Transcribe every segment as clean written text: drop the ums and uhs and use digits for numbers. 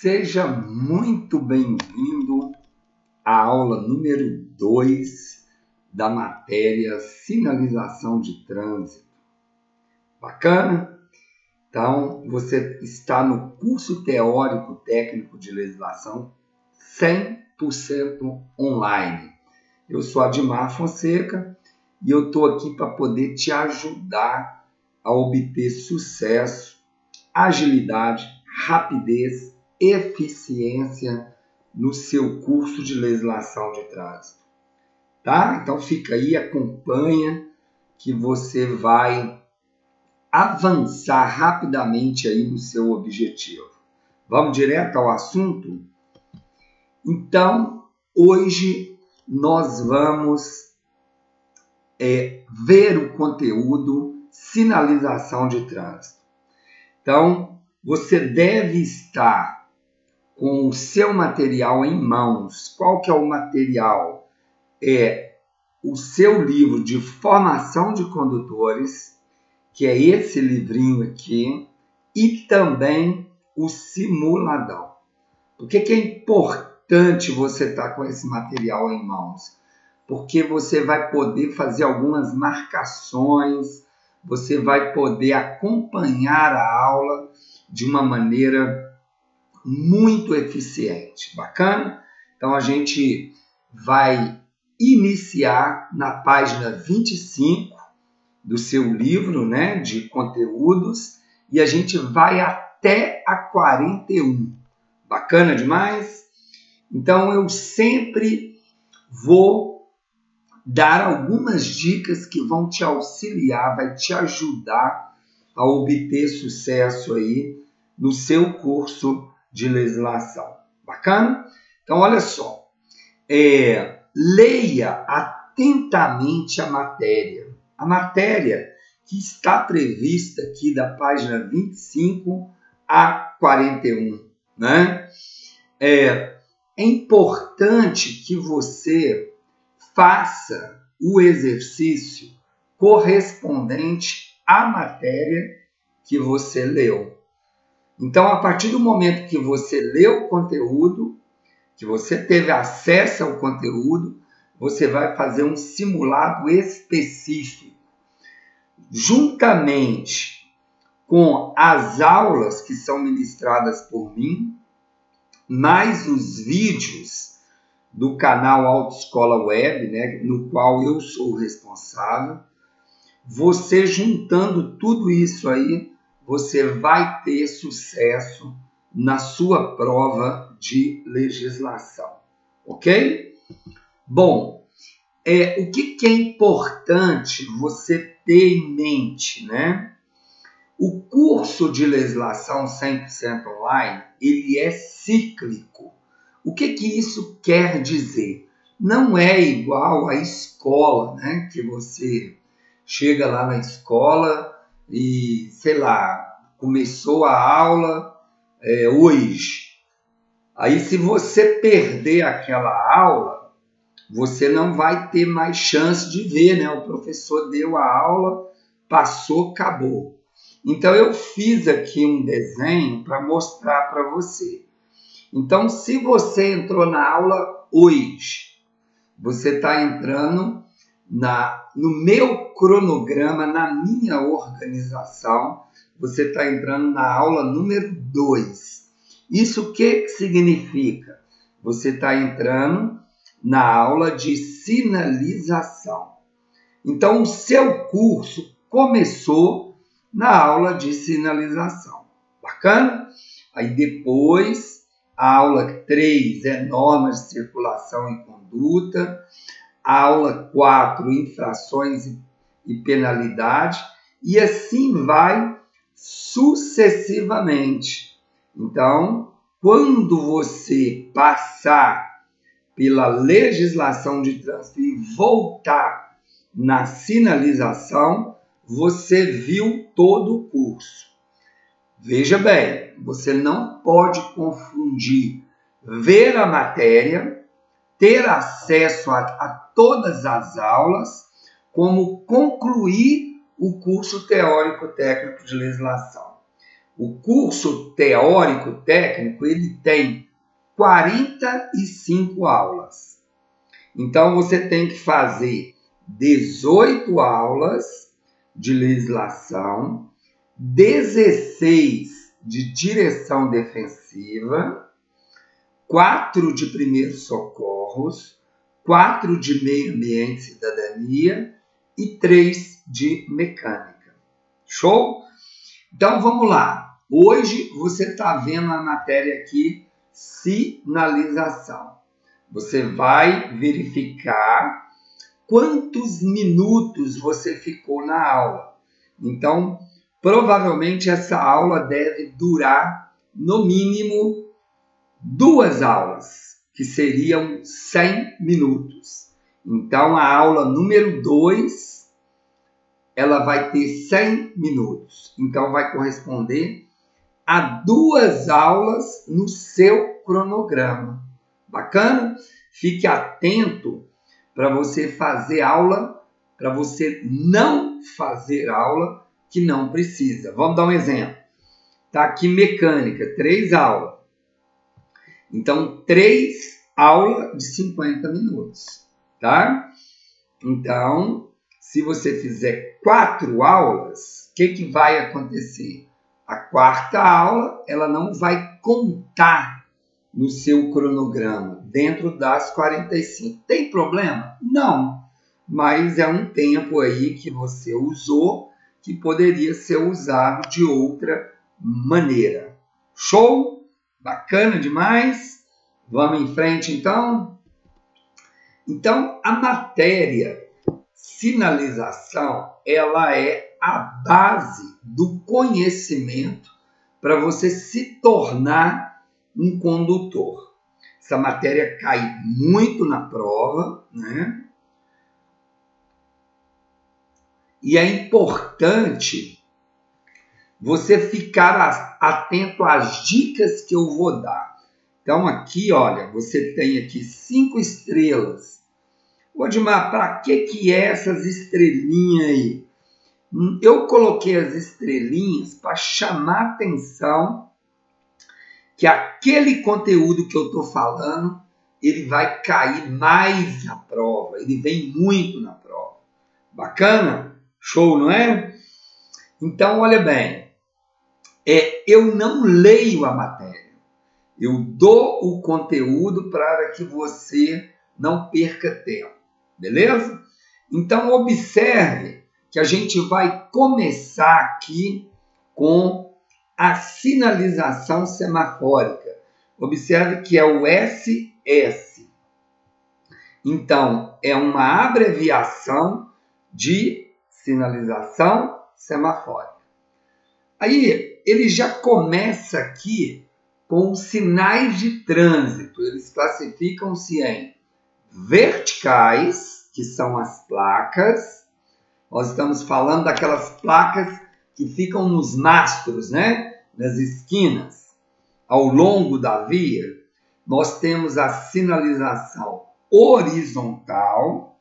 Seja muito bem-vindo à aula número 2 da matéria Sinalização de Trânsito. Bacana? Então, você está no curso teórico técnico de legislação 100% online. Eu sou Admar Fonseca e eu estou aqui para poder te ajudar a obter sucesso, agilidade, rapidez, eficiência no seu curso de legislação de trânsito. Tá? Então fica aí, acompanha que você vai avançar rapidamente aí no seu objetivo. Vamos direto ao assunto? Então, hoje nós vamos ver o conteúdo sinalização de trânsito. Então, você deve estar com o seu material em mãos. Qual que é o material? É o seu livro de formação de condutores, que é esse livrinho aqui, e também o simuladão. Por que é importante você estar com esse material em mãos? Porque você vai poder fazer algumas marcações, você vai poder acompanhar a aula de uma maneira muito eficiente. Bacana? Então, a gente vai iniciar na página 25 do seu livro, né, de conteúdos, e a gente vai até a 41. Bacana demais? Então, eu sempre vou dar algumas dicas que vão te auxiliar, vai te ajudar a obter sucesso aí no seu curso de legislação. Bacana? Então, olha só. Leia atentamente a matéria. A matéria que está prevista aqui da página 25 a 41. Né? É importante que você faça o exercício correspondente à matéria que você leu. Então, a partir do momento que você leu o conteúdo, que você teve acesso ao conteúdo, você vai fazer um simulado específico, juntamente com as aulas que são ministradas por mim, mais os vídeos do canal Autoescola Web, né, no qual eu sou o responsável. Você juntando tudo isso aí, você vai ter sucesso na sua prova de legislação, ok? Bom, o que é importante você ter em mente, né? O curso de legislação 100% online, ele é cíclico. O que isso quer dizer? Não é igual à escola, né? Que você chega lá na escola e, sei lá, começou a aula hoje. Aí, se você perder aquela aula, você não vai ter mais chance de ver, né? O professor deu a aula, passou, acabou. Então, eu fiz aqui um desenho para mostrar para você. Então, se você entrou na aula hoje, você está entrando no meu cronograma, na minha organização, você está entrando na aula número 2. Isso o que significa? Você está entrando na aula de sinalização. Então, o seu curso começou na aula de sinalização. Bacana? Aí depois, a aula 3 é normas de circulação e conduta. A aula 4, infrações e penalidade, e assim vai sucessivamente. Então, quando você passar pela legislação de trânsito e voltar na sinalização, você viu todo o curso. Veja bem, você não pode confundir ver a matéria, ter acesso a todas as aulas, como concluir o curso teórico técnico de legislação. O curso teórico técnico, ele tem 45 aulas. Então, você tem que fazer 18 aulas de legislação, 16 de direção defensiva, 4 de primeiros socorros, 4 de meio ambiente e cidadania e 3 de mecânica. Show? Então, vamos lá. Hoje você está vendo a matéria aqui, sinalização. Você vai verificar quantos minutos você ficou na aula. Então, provavelmente essa aula deve durar, no mínimo, 2 aulas, que seriam 100 minutos. Então, a aula número 2, ela vai ter 100 minutos. Então, vai corresponder a 2 aulas no seu cronograma. Bacana? Fique atento para você fazer aula, para você não fazer aula que não precisa. Vamos dar um exemplo. Está aqui mecânica, 3 aulas. Então, 3 aulas de 50 minutos, tá? Então, se você fizer 4 aulas, o que vai acontecer? A 4ª aula, ela não vai contar no seu cronograma, dentro das 45. Tem problema? Não, mas é um tempo aí que você usou que poderia ser usado de outra maneira. Show? Bacana demais? Vamos em frente, então? Então, a matéria sinalização, ela é a base do conhecimento para você se tornar um condutor. Essa matéria cai muito na prova, né? E é importante você ficar atento às dicas que eu vou dar. Então, aqui, olha, você tem aqui 5 estrelas. Odmar, para que é essas estrelinhas aí? Eu coloquei as estrelinhas para chamar a atenção que aquele conteúdo que eu estou falando, ele vai cair mais na prova, ele vem muito na prova. Bacana? Show, não é? Então, olha bem, eu não leio a matéria, eu dou o conteúdo para que você não perca tempo, beleza? Então, observe que a gente vai começar aqui com a sinalização semafórica. Observe que é o SS. Então, é uma abreviação de sinalização semafórica. Aí, ele já começa aqui com os sinais de trânsito. Eles classificam-se em verticais, que são as placas. Nós estamos falando daquelas placas que ficam nos mastros, né? Nas esquinas, ao longo da via. Nós temos a sinalização horizontal,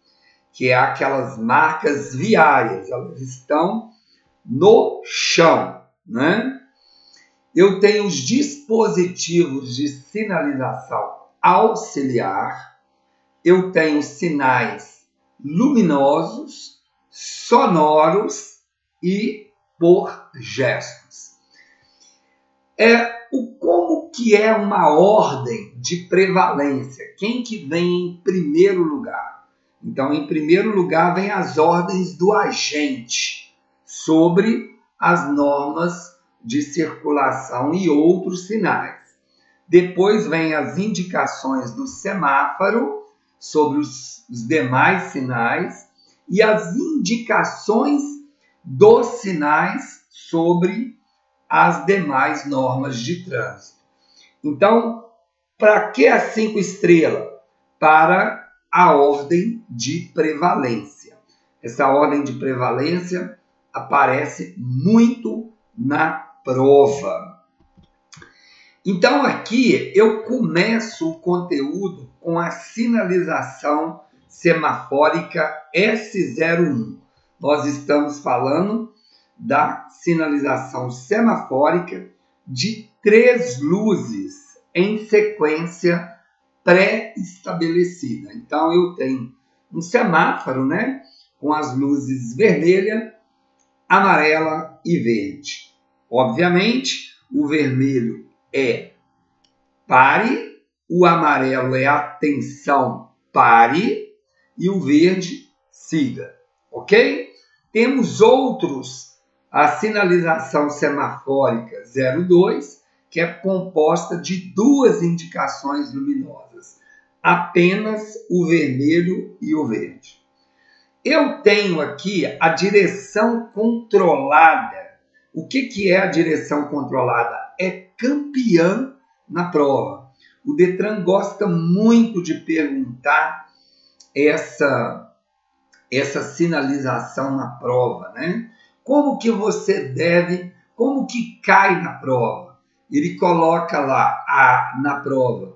que é aquelas marcas viárias, elas estão no chão, né? Eu tenho os dispositivos de sinalização auxiliar, eu tenho sinais luminosos, sonoros e por gestos. Como que é uma ordem de prevalência? Quem que vem em primeiro lugar? Então, em primeiro lugar, vem as ordens do agente sobre as normas de circulação e outros sinais. Depois vem as indicações do semáforo sobre os demais sinais e as indicações dos sinais sobre as demais normas de trânsito. Então, para que as 5 estrelas? Para a ordem de prevalência. Essa ordem de prevalência aparece muito na prova. Então, aqui eu começo o conteúdo com a sinalização semafórica S01. Nós estamos falando da sinalização semafórica de 3 luzes em sequência pré-estabelecida. Então, eu tenho um semáforo, né, com as luzes vermelha, amarela e verde. Obviamente, o vermelho é pare, o amarelo é atenção, pare, e o verde, siga. Ok? Temos a sinalização semafórica 02, que é composta de 2 indicações luminosas, apenas o vermelho e o verde. Eu tenho aqui a direção controlada. O que é a direção controlada? É campeã na prova. O Detran gosta muito de perguntar essa sinalização na prova, né? Como que como que cai na prova? Ele coloca lá na prova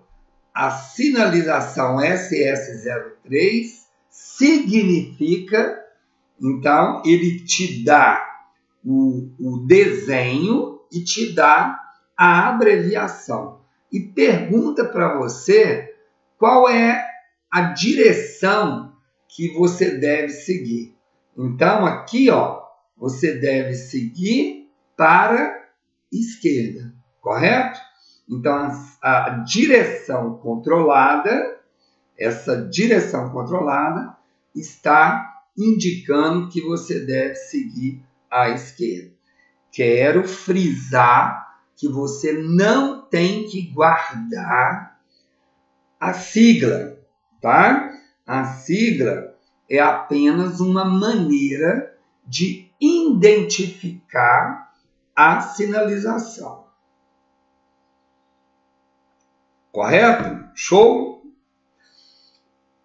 a sinalização SS03 significa, então ele te dá o desenho e te dá a abreviação e pergunta para você qual é a direção que você deve seguir. Então aqui, ó, você deve seguir para esquerda, correto? Então a direção controlada, essa direção controlada está indicando que você deve seguir à esquerda. Quero frisar que você não tem que guardar a sigla, tá? A sigla é apenas uma maneira de identificar a sinalização. Correto? Show?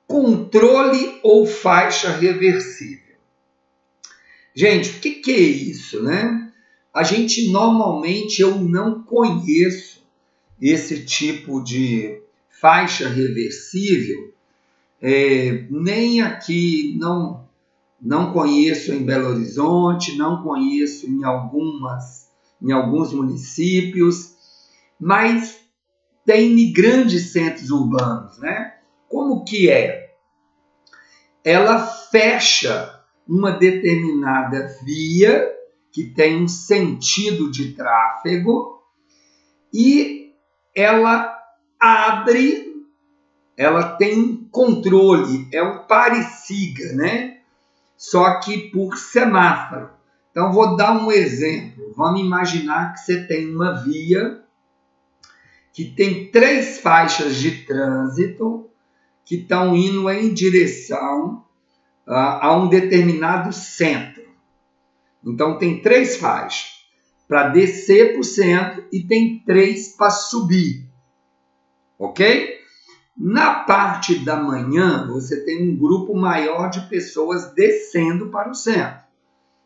Controle ou faixa reversível. Gente, o que é isso, né? Normalmente, eu não conheço esse tipo de faixa reversível, nem aqui, não conheço em Belo Horizonte, não conheço em alguns municípios, mas tem em grandes centros urbanos, né? Como que é? Ela fecha uma determinada via que tem um sentido de tráfego e ela abre, ela tem controle, é um pare-siga, né? Só que por semáforo. Então, vou dar um exemplo. Vamos imaginar que você tem uma via que tem 3 faixas de trânsito que estão indo em direção a um determinado centro. Então, tem 3 faixas para descer para o centro e tem 3 para subir. Ok? Na parte da manhã, você tem um grupo maior de pessoas descendo para o centro.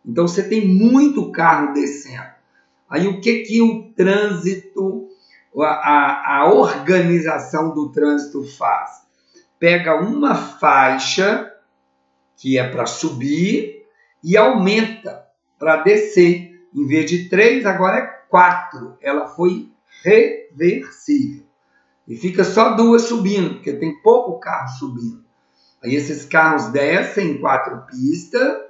Então, você tem muito carro descendo. Aí, o que o trânsito, a organização do trânsito faz? Pega uma faixa, que é para subir, e aumenta para descer. Em vez de 3, agora é 4. Ela foi reversível. E fica só 2 subindo, porque tem pouco carro subindo. Aí esses carros descem em 4 pistas.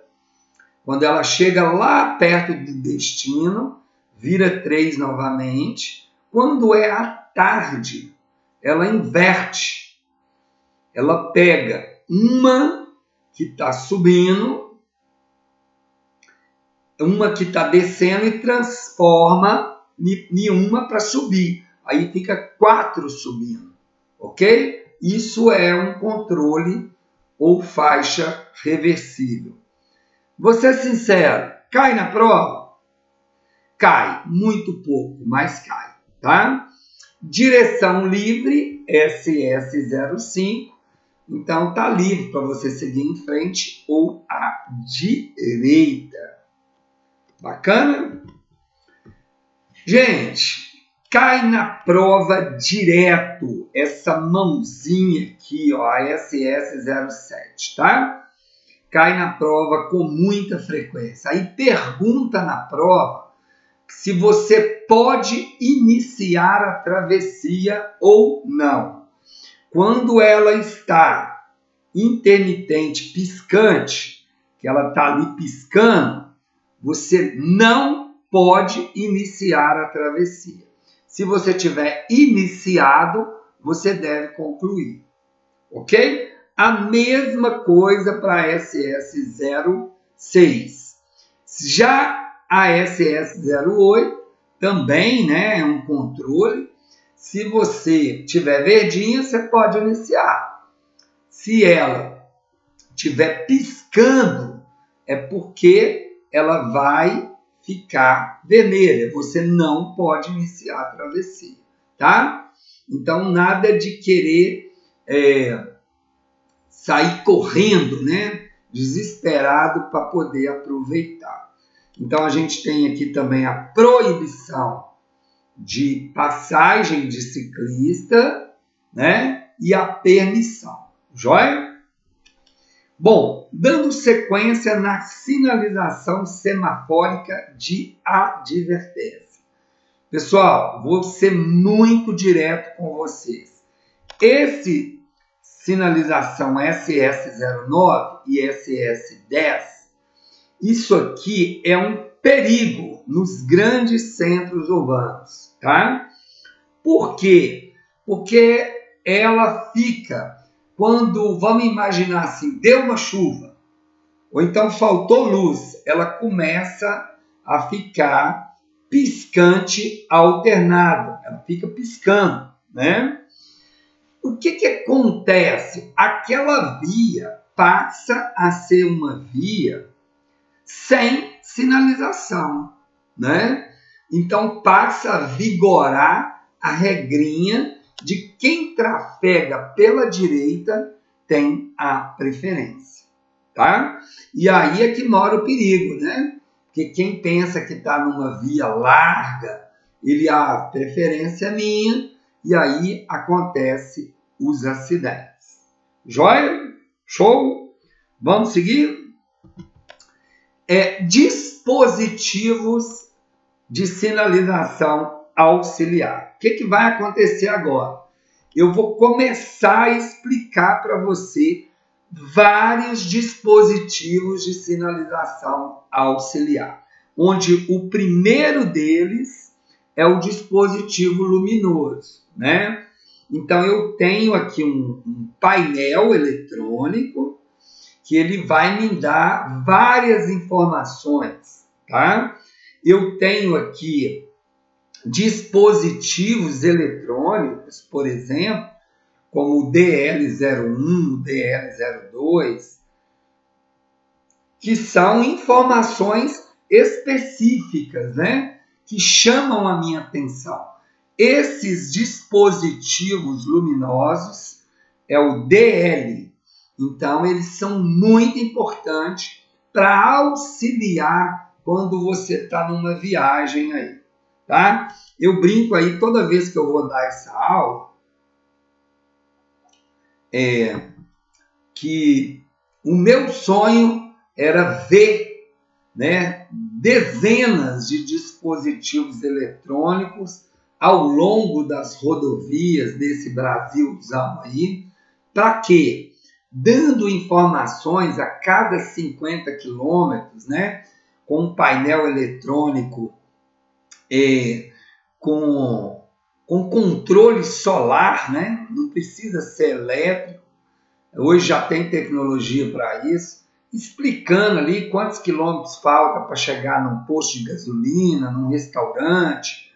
Quando ela chega lá perto do destino, vira 3 novamente. Quando é à tarde, ela inverte. Ela pega uma que está subindo, uma que está descendo e transforma em uma para subir. Aí fica 4 subindo, ok? Isso é um controle ou faixa reversível. Vou ser sincero, cai na prova? Cai, muito pouco, mas cai, tá? Direção livre, SS05, então tá livre para você seguir em frente ou à direita. Bacana? Gente, cai na prova direto essa mãozinha aqui, ó, a SS07, tá? Cai na prova com muita frequência. Aí pergunta na prova se você pode iniciar a travessia ou não. Quando ela está intermitente, piscante, que ela está ali piscando, você não pode iniciar a travessia. Se você tiver iniciado, você deve concluir. Ok? A mesma coisa para a SS06. Já a SS08 também, né, é um controle. Se você tiver verdinha, você pode iniciar. Se ela estiver piscando, é porque ela vai ficar vermelha. Você não pode iniciar a travessia, tá? Então, nada de querer sair correndo, né? Desesperado para poder aproveitar. Então, a gente tem aqui também a proibição de passagem de ciclista, né? E a permissão. Joia? Bom, dando sequência na sinalização semafórica de advertência. Pessoal, vou ser muito direto com vocês. Esse sinalização SS09 e SS10, isso aqui é um perigo nos grandes centros urbanos, tá? Por quê? Porque ela fica, quando, vamos imaginar assim, deu uma chuva, ou então faltou luz, ela começa a ficar piscante alternado, ela fica piscando, né? O que acontece? Aquela via passa a ser uma via sem sinalização, né? Então passa a vigorar a regrinha de quem trafega pela direita tem a preferência, tá? E aí é que mora o perigo, né? Porque quem pensa que está numa via larga, a preferência é minha, e aí acontece os acidentes. Joia? Show? Vamos seguir? Dispositivos de sinalização auxiliar. O que vai acontecer agora? Eu vou começar a explicar para você vários dispositivos de sinalização auxiliar, onde o primeiro deles é o dispositivo luminoso, né? Então, eu tenho aqui um painel eletrônico que ele vai me dar várias informações, tá? Eu tenho aqui dispositivos eletrônicos, por exemplo, como o DL01, o DL02, que são informações específicas, né? Que chamam a minha atenção. Esses dispositivos luminosos é o DL. Então, eles são muito importantes para auxiliar quando você está numa viagem aí, tá? Eu brinco aí toda vez que eu vou dar essa aula, que o meu sonho era ver, né, dezenas de dispositivos eletrônicos ao longo das rodovias desse Brasilzão aí, para quê? Dando informações a cada 50 quilômetros, né, com um painel eletrônico com controle solar, né, não precisa ser elétrico, hoje já tem tecnologia para isso, explicando ali quantos quilômetros falta para chegar num posto de gasolina, num restaurante,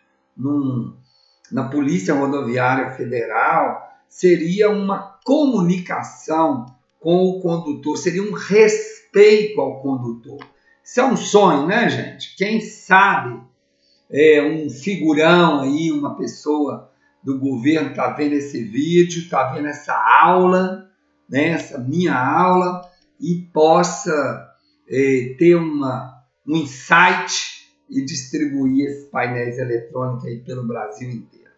na Polícia Rodoviária Federal. Seria uma comunicação com o condutor, seria um respeito ao condutor. Isso é um sonho, né, gente? Quem sabe um figurão aí, uma pessoa do governo está vendo esse vídeo, está vendo essa aula, né, essa minha aula, e possa ter um insight e distribuir esses painéis eletrônicos aí pelo Brasil inteiro.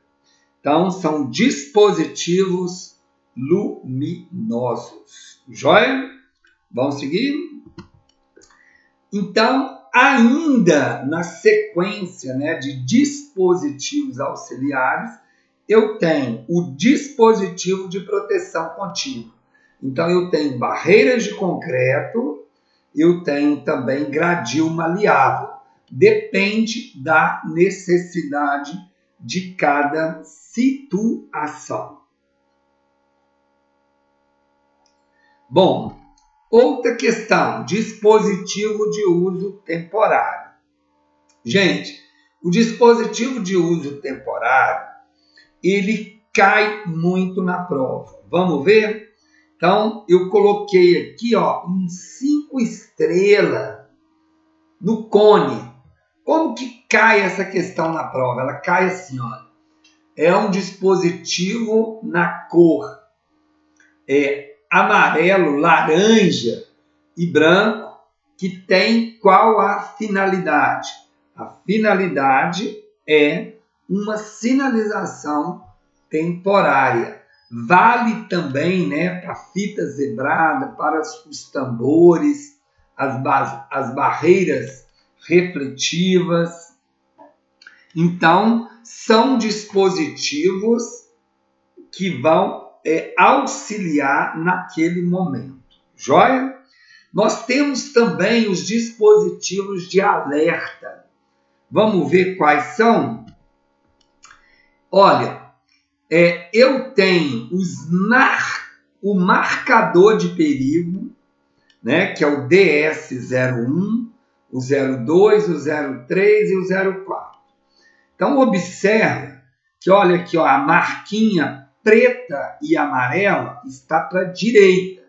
Então, são dispositivos luminosos. Joia? Vamos seguir? Então, ainda na sequência, né, de dispositivos auxiliares, eu tenho o dispositivo de proteção contínua. Então, eu tenho barreiras de concreto, eu tenho também gradil maleável. Depende da necessidade de cada situação. Bom, outra questão, dispositivo de uso temporário. Gente, o dispositivo de uso temporário, ele cai muito na prova. Vamos ver? Então, eu coloquei aqui, ó, um 5 estrelas no cone. Como que cai essa questão na prova? Ela cai assim, ó. É um dispositivo na cor amarelo, laranja e branco, que tem qual a finalidade? A finalidade é uma sinalização temporária. Vale também, né, para fita zebrada, para os tambores, as barreiras refletivas. Então, são dispositivos que vão auxiliar naquele momento. Joia? Nós temos também os dispositivos de alerta. Vamos ver quais são? Olha, eu tenho o marcador de perigo, né, que é o DS01, o 02, o 03 e o 04. Então, observe que, olha aqui, ó, a marquinha preta e amarela está para a direita.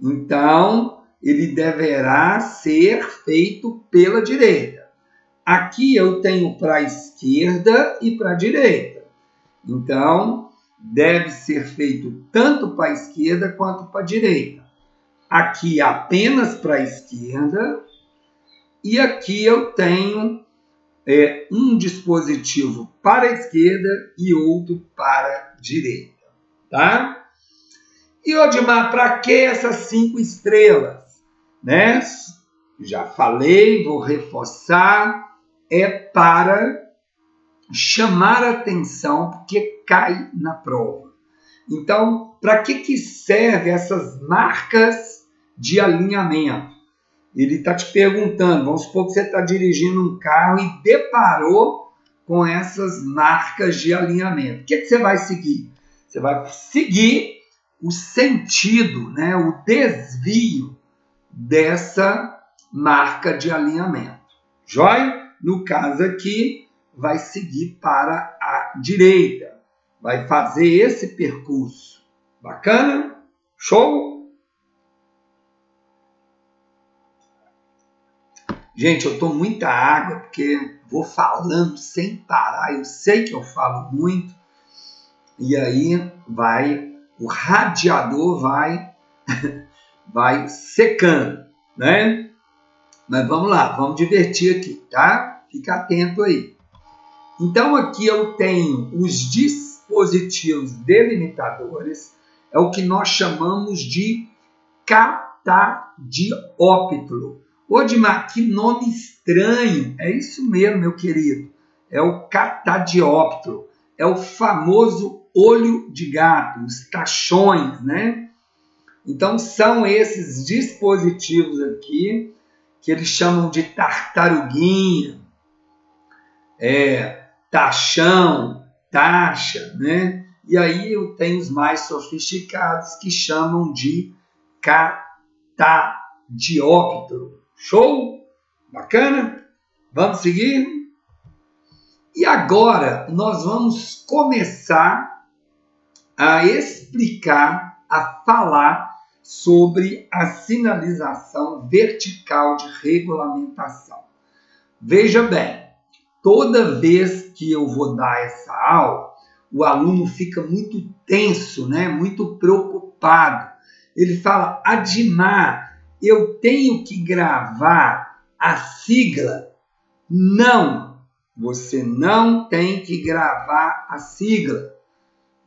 Então, ele deverá ser feito pela direita. Aqui eu tenho para a esquerda e para a direita. Então, deve ser feito tanto para a esquerda quanto para a direita. Aqui apenas para a esquerda. E aqui eu tenho um dispositivo para a esquerda e outro para a direita. Tá? E, Odimar, para que essas 5 estrelas? Né? Já falei, vou reforçar. É para chamar a atenção, porque cai na prova. Então, para que servem essas marcas de alinhamento? Ele está te perguntando, vamos supor que você está dirigindo um carro e deparou com essas marcas de alinhamento. O que você vai seguir? Você vai seguir o sentido, né, o desvio dessa marca de alinhamento. Joia? No caso aqui, vai seguir para a direita. Vai fazer esse percurso. Bacana? Show? Gente, eu tomo muita água porque vou falando sem parar. Eu sei que eu falo muito. E aí o radiador vai secando, né? Mas vamos lá, vamos divertir aqui, tá? Fica atento aí. Então aqui eu tenho os dispositivos delimitadores, é o que nós chamamos de catadióptero. Odimar, que nome estranho! É isso mesmo, meu querido. É o catadióptero. É o famoso olho de gato, os caixões, né? Então são esses dispositivos aqui que eles chamam de tartaruguinha, tachão, taxa, né? E aí eu tenho os mais sofisticados que chamam de catadióptero. Show? Bacana? Vamos seguir? E agora nós vamos começar a explicar, a falar sobre a sinalização vertical de regulamentação. Veja bem, toda vez que eu vou dar essa aula, o aluno fica muito tenso, né? Muito preocupado. Ele fala, Adimar, eu tenho que gravar a sigla? Não, você não tem que gravar a sigla.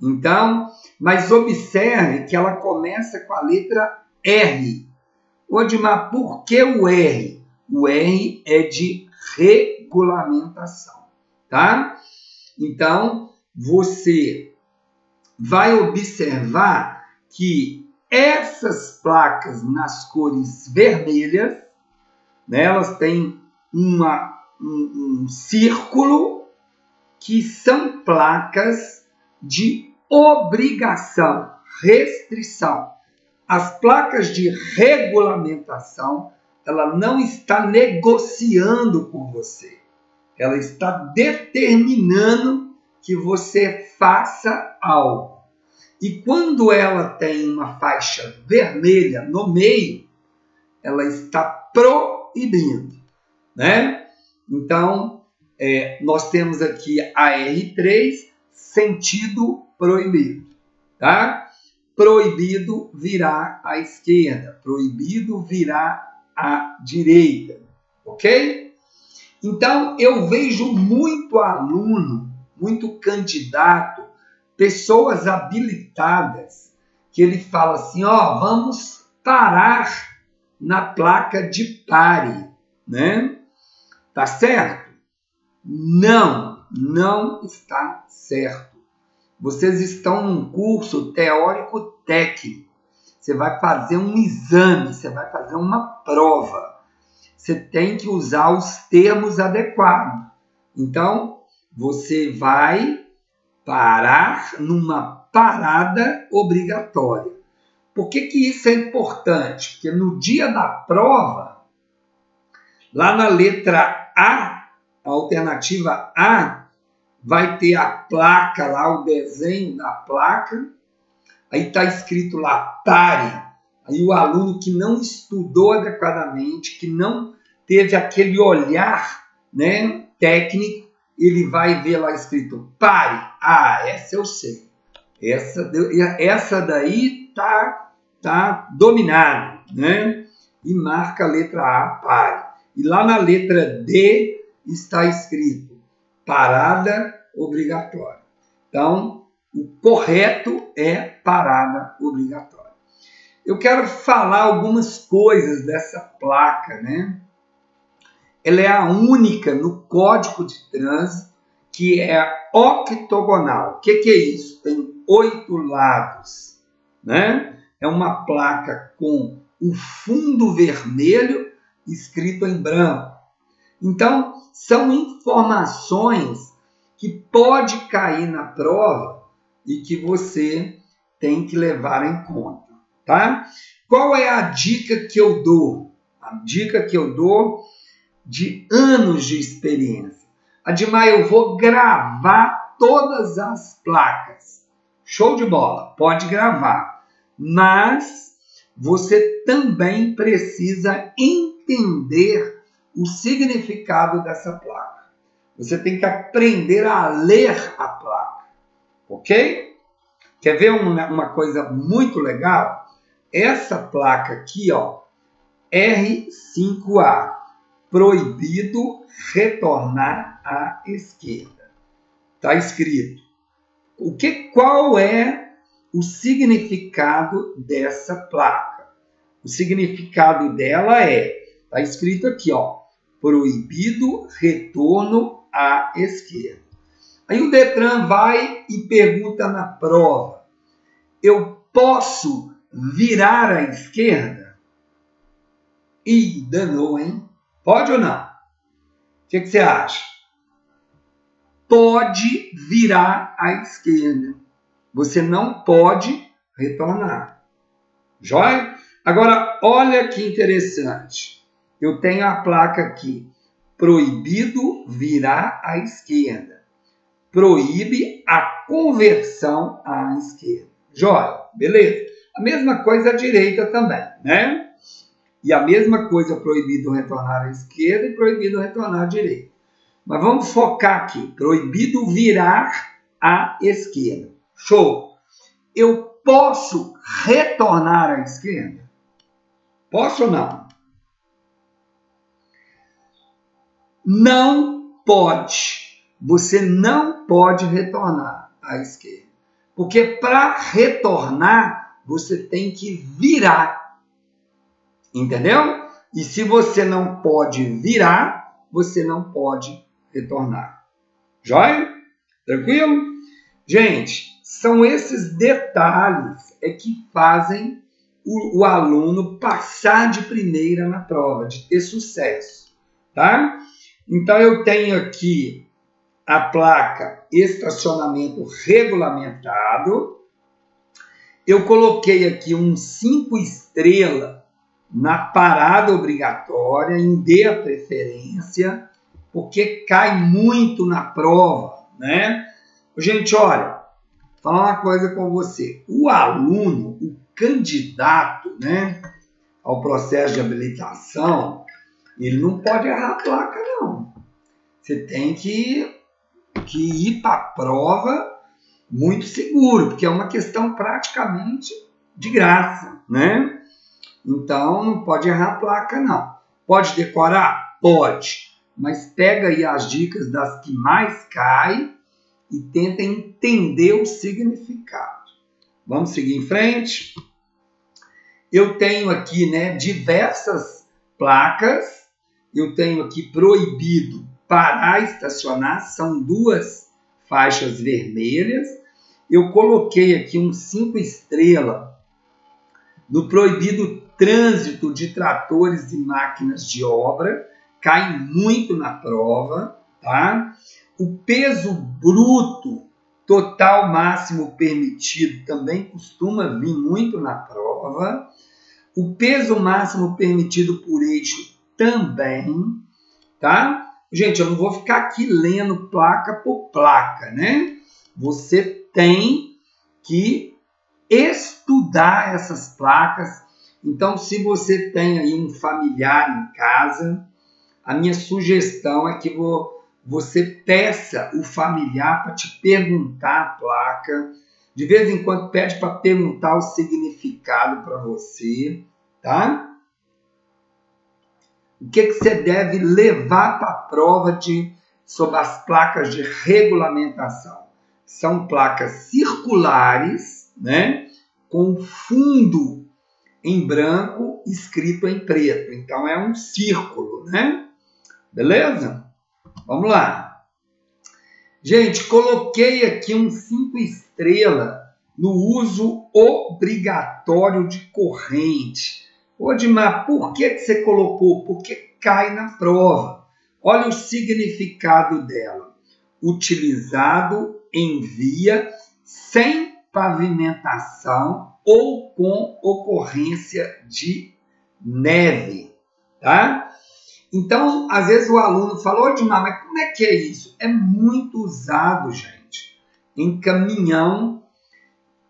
Então, mas observe que ela começa com a letra R. Odimar, por que o R? O R é de regulamentação, tá? Então, você vai observar que essas placas nas cores vermelhas, né, elas têm um círculo que são placas de obrigação, restrição. As placas de regulamentação, ela não está negociando com você. Ela está determinando que você faça algo. E quando ela tem uma faixa vermelha no meio, ela está proibindo, né? Então, nós temos aqui a R3, sentido proibido, tá? Proibido virar à esquerda, proibido virar à direita, ok? Então, eu vejo muito aluno, muito candidato, pessoas habilitadas, que ele fala assim, ó, vamos parar na placa de pare, né? Tá certo? Não, não está certo. Vocês estão num curso teórico-técnico. Você vai fazer um exame, você vai fazer uma prova. Você tem que usar os termos adequados. Então, você vai parar numa parada obrigatória. Por que isso é importante? Porque no dia da prova, lá na letra A, a alternativa A, vai ter a placa lá, o desenho da placa, aí está escrito lá, pare. Aí o aluno que não estudou adequadamente, que não teve aquele olhar, né, técnico, ele vai ver lá escrito, pare. Ah, essa eu sei. Essa daí tá dominada, né? E marca a letra A, pare. E lá na letra D está escrito, parada obrigatória. Então, o correto é parada obrigatória. Eu quero falar algumas coisas dessa placa, né? Ela é a única no Código de Trânsito que é octogonal. O que é isso? Tem 8 lados, né? É uma placa com o fundo vermelho escrito em branco. Então, são informações que pode cair na prova e que você tem que levar em conta, tá? Qual é a dica que eu dou? A dica que eu dou de anos de experiência. Admar, eu vou gravar todas as placas. Show de bola, pode gravar. Mas você também precisa entender o significado dessa placa. Você tem que aprender a ler a placa, ok? Quer ver uma coisa muito legal? Essa placa aqui, ó, R5A, proibido retornar à esquerda. Está escrito. Qual é o significado dessa placa? O significado dela está escrito aqui, ó, proibido retorno à esquerda. Aí o Detran vai e pergunta na prova, eu posso virar à esquerda? Ih, danou, hein? Pode ou não? O que você acha? Pode virar à esquerda. Você não pode retornar. Joia? Agora, olha que interessante. Eu tenho a placa aqui. Proibido virar à esquerda. Proíbe a conversão à esquerda. Joia? Beleza? A mesma coisa à direita também, né? E a mesma coisa, proibido retornar à esquerda e proibido retornar à direita. Mas vamos focar aqui. Proibido virar à esquerda. Show! Eu posso retornar à esquerda? Posso ou não? Não pode. Você não pode retornar à esquerda. Porque para retornar, você tem que virar. Entendeu? E se você não pode virar, você não pode retornar. Joia? Tranquilo? Gente, são esses detalhes que fazem o aluno passar de primeira na prova, de ter sucesso, tá? Então, eu tenho aqui a placa estacionamento regulamentado. Eu coloquei aqui um 5 estrelas na parada obrigatória, em dê a preferência, porque cai muito na prova, né? Gente, olha, vou falar uma coisa com você. O aluno, o candidato, né, ao processo de habilitação, ele não pode errar a placa, não. Você tem que ir para a prova muito seguro, porque é uma questão praticamente de graça, né? Então, não pode errar a placa, não. Pode decorar? Pode. Mas pega aí as dicas das que mais caem e tenta entender o significado. Vamos seguir em frente? Eu tenho aqui, né, diversas placas. Eu tenho aqui proibido parar e estacionar. São 2 faixas vermelhas. Eu coloquei aqui um 5 estrelas no proibido trânsito de tratores e máquinas de obra. Cai muito na prova, tá? O peso bruto total máximo permitido também costuma vir muito na prova. O peso máximo permitido por eixo também, tá? Gente, eu não vou ficar aqui lendo placa por placa, né? Você tem que estudar essas placas. Então, se você tem aí um familiar em casa, a minha sugestão é que você peça o familiar para te perguntar a placa. De vez em quando pede para perguntar o significado para você, tá? O que você deve levar para a prova sobre as placas de regulamentação? São placas circulares, né? Com fundo em branco escrito em preto. Então é um círculo, né? Beleza? Vamos lá. Gente, coloquei aqui um 5 estrelas no uso obrigatório de corrente. Ô, Dimar, por que você colocou? Porque cai na prova. Olha o significado dela. Utilizado em via sem pavimentação ou com ocorrência de neve, tá? Então, às vezes o aluno fala, ô Dimar, mas como é que é isso? É muito usado, gente, em caminhão,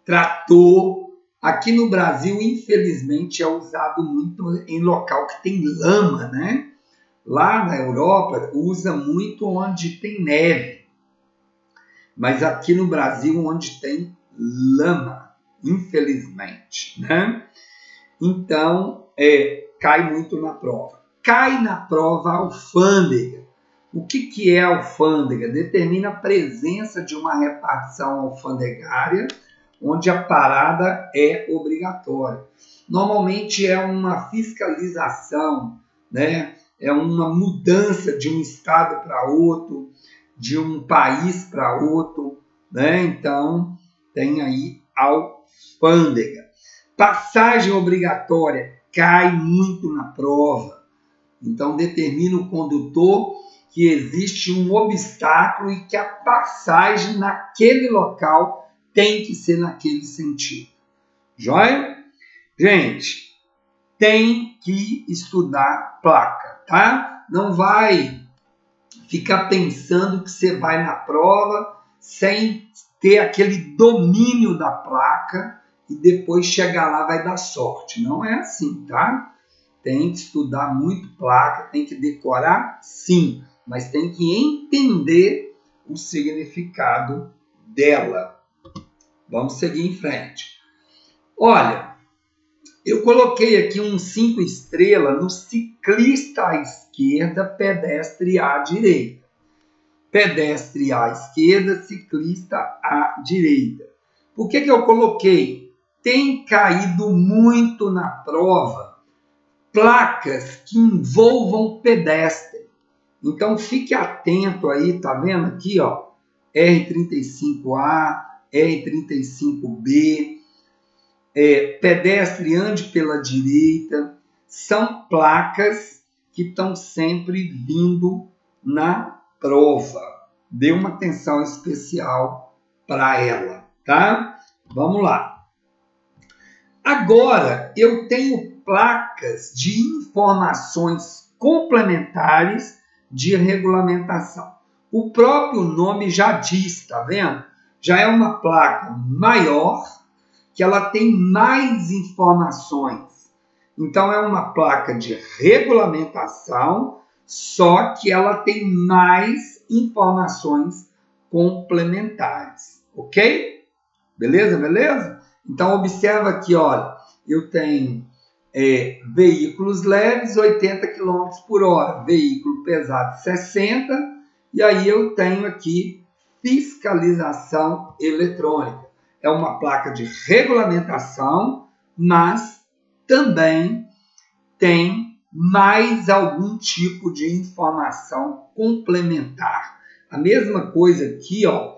trator. Aqui no Brasil, infelizmente, é usado muito em local que tem lama, né? Lá na Europa, usa muito onde tem neve. Mas aqui no Brasil, onde tem lama, infelizmente, né? Então, cai muito na prova. Cai na prova a alfândega. O que é a alfândega? Determina a presença de uma repartição alfandegária onde a parada é obrigatória. Normalmente é uma fiscalização, né? É uma mudança de um estado para outro, de um país para outro, né? Então, tem aí alfândega. Passagem obrigatória cai muito na prova. Então, determina o condutor que existe um obstáculo e que a passagem naquele local tem que ser naquele sentido. Joia? Gente, tem que estudar placa, tá? Não vai ficar pensando que você vai na prova sem ter aquele domínio da placa e depois chegar lá vai dar sorte. Não é assim, tá? Tem que estudar muito placa, tem que decorar, sim, mas tem que entender o significado dela. Vamos seguir em frente. Olha, eu coloquei aqui um 5 estrelas no ciclista à esquerda, pedestre à direita. Pedestre à esquerda, ciclista à direita. Por que eu coloquei? Tem caído muito na prova placas que envolvam pedestre. Então fique atento aí, tá vendo aqui, ó, R35A, R35B, pedestre ande pela direita, são placas que estão sempre vindo na prova. Dê uma atenção especial para ela, tá? Vamos lá. Agora, eu tenho placas de informações complementares de regulamentação. O próprio nome já diz, tá vendo? Já é uma placa maior, que ela tem mais informações. Então, é uma placa de regulamentação, só que ela tem mais informações complementares, ok? Beleza, beleza? Então, observa aqui, olha, eu tenho veículos leves, 80 km por hora, veículo pesado, 60, e aí eu tenho aqui fiscalização eletrônica. É uma placa de regulamentação, mas também tem mais algum tipo de informação complementar. A mesma coisa aqui, ó,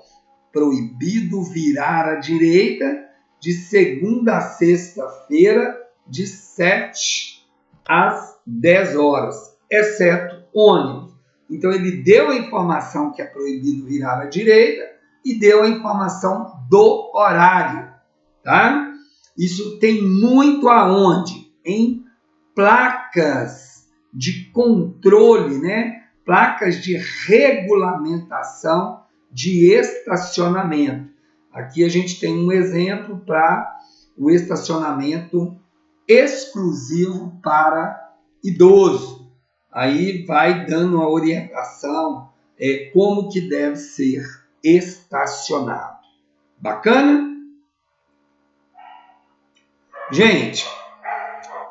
proibido virar à direita de segunda a sexta-feira, de 7 às 10 horas, exceto ônibus. Então, ele deu a informação que é proibido virar à direita e deu a informação do horário, tá? Isso tem muito aonde? Em placas de controle, né? Placas de regulamentação de estacionamento. Aqui a gente tem um exemplo para o estacionamento exclusivo para idoso. Aí vai dando a orientação como que deve ser estacionado. Bacana? Gente,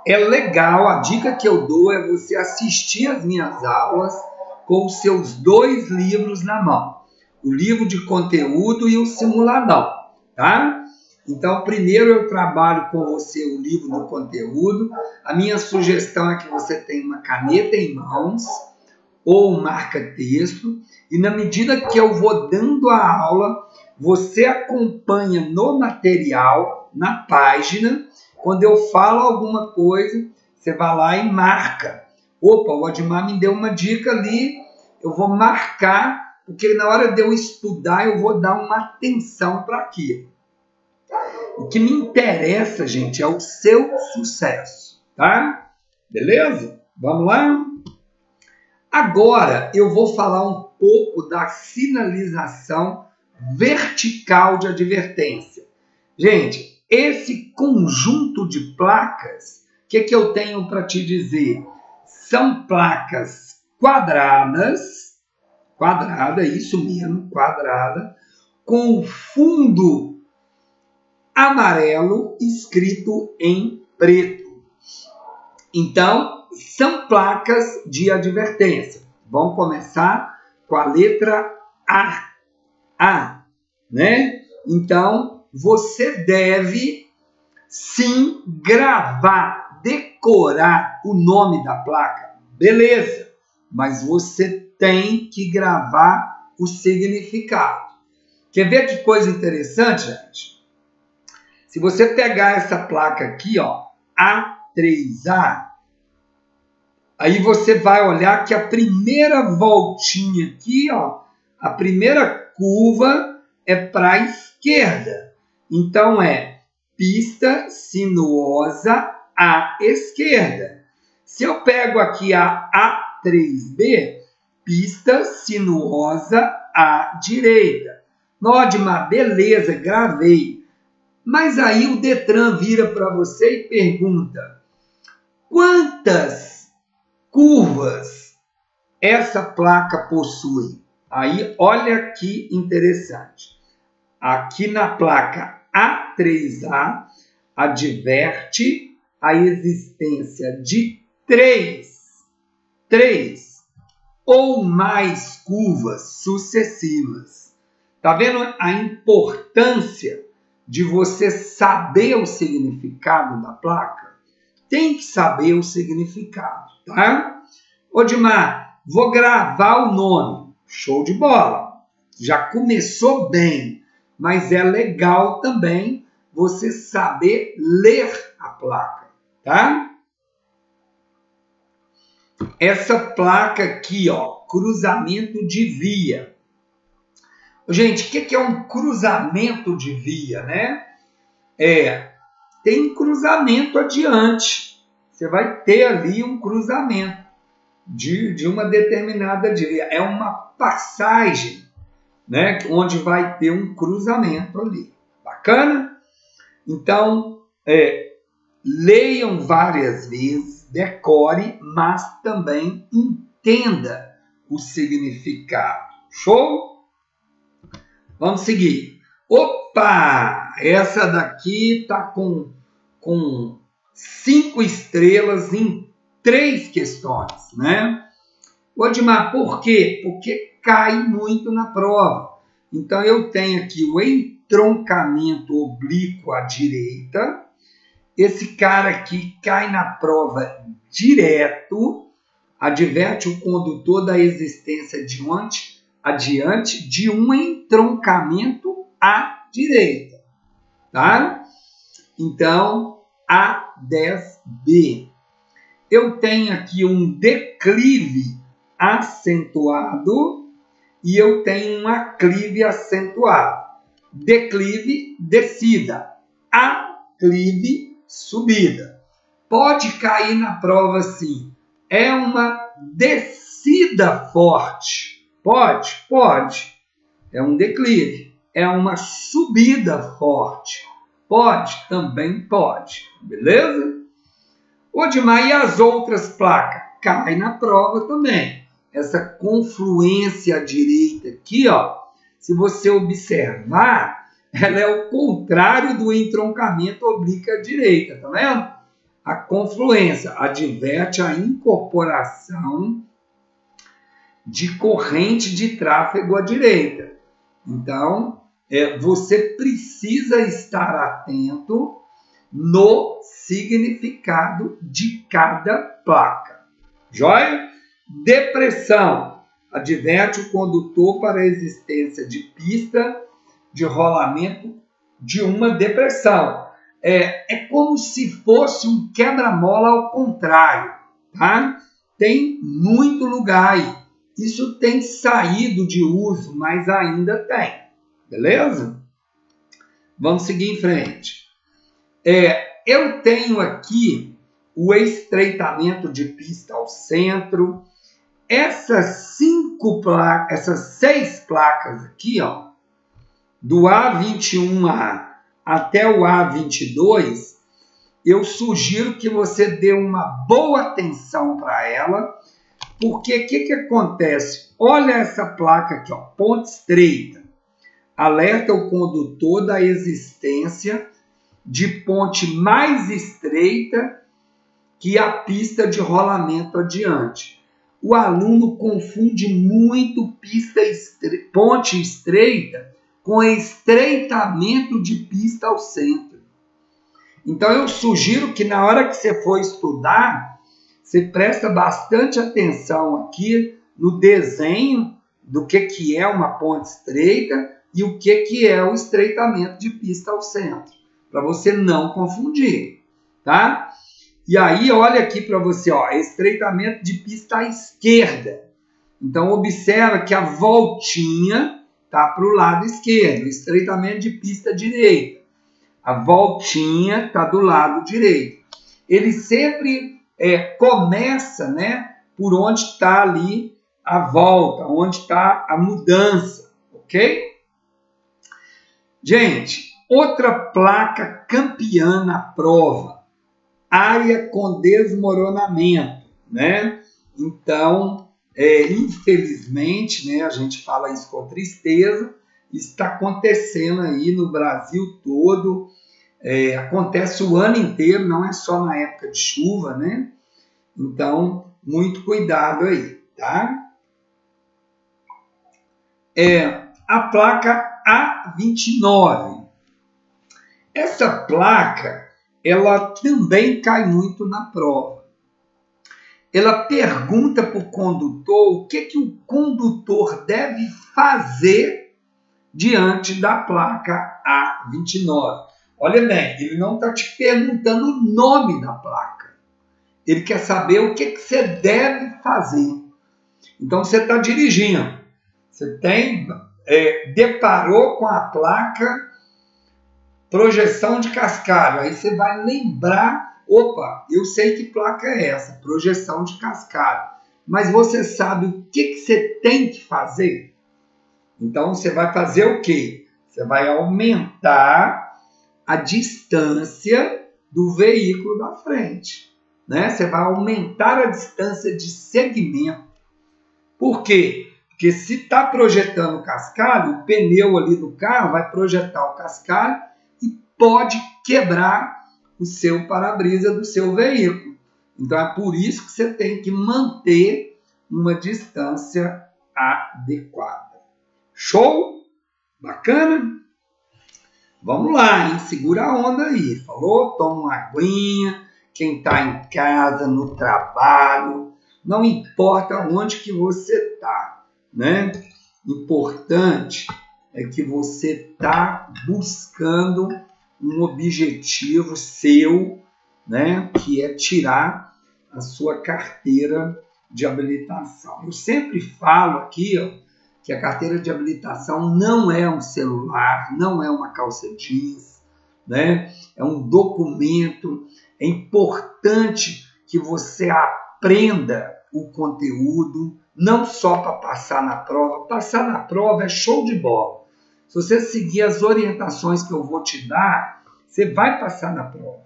é legal, a dica que eu dou é você assistir as minhas aulas com os seus 2 livros na mão. O livro de conteúdo e o simuladão, tá? Então, primeiro eu trabalho com você o livro do conteúdo. A minha sugestão é que você tenha uma caneta em mãos ou um marca-texto. E na medida que eu vou dando a aula, você acompanha no material, na página. Quando eu falo alguma coisa, você vai lá e marca. Opa, o Admar me deu uma dica ali, eu vou marcar, porque na hora de eu estudar, eu vou dar uma atenção para aquilo. O que me interessa, gente, é o seu sucesso, tá? Beleza? Vamos lá? Agora, eu vou falar um pouco da sinalização vertical de advertência. Gente, esse conjunto de placas, o que eu tenho para te dizer? São placas quadradas, isso mesmo, quadrada, com fundo amarelo escrito em preto. Então, são placas de advertência. Vamos começar com a letra A, né? Então, você deve sim gravar, decorar o nome da placa. Beleza, mas você tem que gravar o significado. Quer ver que coisa interessante, gente? Se você pegar essa placa aqui, ó, A3A, aí você vai olhar que a primeira voltinha aqui, ó, a primeira curva é para a esquerda. Então, é pista sinuosa à esquerda. Se eu pego aqui a A3B, pista sinuosa à direita. Admar, beleza, gravei. Mas aí o Detran vira para você e pergunta: quantas curvas essa placa possui? Aí, olha que interessante. Aqui na placa A3A, adverte a existência de três ou mais curvas sucessivas. Tá vendo a importância de você saber o significado da placa? tem que saber o significado, tá? Odimar, vou gravar o nome. Show de bola. Já começou bem, mas é legal também você saber ler a placa, tá? Essa placa aqui, ó, cruzamento de via. Gente, o que é um cruzamento de via, né? Tem cruzamento adiante. Você vai ter ali um cruzamento de uma determinada via. É uma passagem, né? Onde vai ter um cruzamento ali. Bacana? Então, leiam várias vezes, decore, mas também entenda o significado. Show? Vamos seguir. Opa! Essa daqui está com 5 estrelas em 3 questões, né? Odimar, por quê? Porque cai muito na prova. Então, eu tenho aqui o entroncamento oblíquo à direita. Esse cara aqui cai na prova direto, adverte o condutor da existência adiante de um entroncamento à direita, tá? Então, A10B. Eu tenho aqui um declive acentuado e eu tenho um aclive acentuado. Declive, descida. Aclive, subida. Pode cair na prova sim. É uma descida forte. Pode? Pode. É um declive. É uma subida forte. Pode? Também pode. Beleza? Odimar, e as outras placas? Cai na prova também. Essa confluência à direita aqui, ó, se você observar, ela é o contrário do entroncamento oblíquo à direita, tá vendo? A confluência adverte a incorporação de corrente de tráfego à direita. Então, você precisa estar atento no significado de cada placa. Joia? Depressão. Adverte o condutor para a existência de pista de rolamento de uma depressão. É como se fosse um quebra-mola ao contrário, tá? Tem muito lugar aí. Isso tem saído de uso, mas ainda tem. Beleza? Vamos seguir em frente. Eu tenho aqui o estreitamento de pista ao centro. Essas 6 placas aqui, ó, do A21A até o A22, eu sugiro que você dê uma boa atenção para ela, porque o que acontece? Olha essa placa aqui, ó, ponte estreita. Alerta o condutor da existência de ponte mais estreita que a pista de rolamento adiante. O aluno confunde muito ponte estreita com estreitamento de pista ao centro. Então, eu sugiro que na hora que você for estudar, você presta bastante atenção aqui no desenho do que é uma ponte estreita e o que é o estreitamento de pista ao centro, para você não confundir, tá? E aí, olha aqui para você, ó, estreitamento de pista à esquerda. Então, observa que a voltinha está para o lado esquerdo, estreitamento de pista à direita. A voltinha está do lado direito. Ele sempre começa, né, por onde está ali a volta, onde está a mudança, ok? Gente, outra placa campeã na prova, área com desmoronamento, né? Então, infelizmente, né, a gente fala isso com tristeza, está acontecendo aí no Brasil todo, acontece o ano inteiro, não é só na época de chuva, né? Então, muito cuidado aí, tá? A placa A29. Essa placa, ela também cai muito na prova. Ela pergunta para o condutor o que o condutor deve fazer diante da placa A29. Olha bem, ele não está te perguntando o nome da placa. Ele quer saber o que você deve fazer. Então, você está dirigindo. Você deparou com a placa projeção de cascalho. Aí você vai lembrar, opa, eu sei que placa é essa, projeção de cascalho. Mas você sabe o que você tem que fazer? Então, você vai fazer o quê? Você vai aumentar a distância do veículo da frente, né? Você vai aumentar a distância de segmento. Por quê? Porque se está projetando o cascalho, o pneu ali do carro vai projetar o cascalho e pode quebrar o seu para-brisa do seu veículo. Então, é por isso que você tem que manter uma distância adequada. Show? Bacana? Vamos lá, hein? Segura a onda aí. Falou? Toma uma aguinha. Quem está em casa, no trabalho, não importa onde que você está, né? Importante é que você está buscando um objetivo seu, né? Que é tirar a sua carteira de habilitação. Eu sempre falo aqui, ó, que a carteira de habilitação não é um celular, não é uma calça jeans, né? É um documento. É importante que você aprenda o conteúdo, não só para passar na prova. Passar na prova é show de bola. Se você seguir as orientações que eu vou te dar, você vai passar na prova.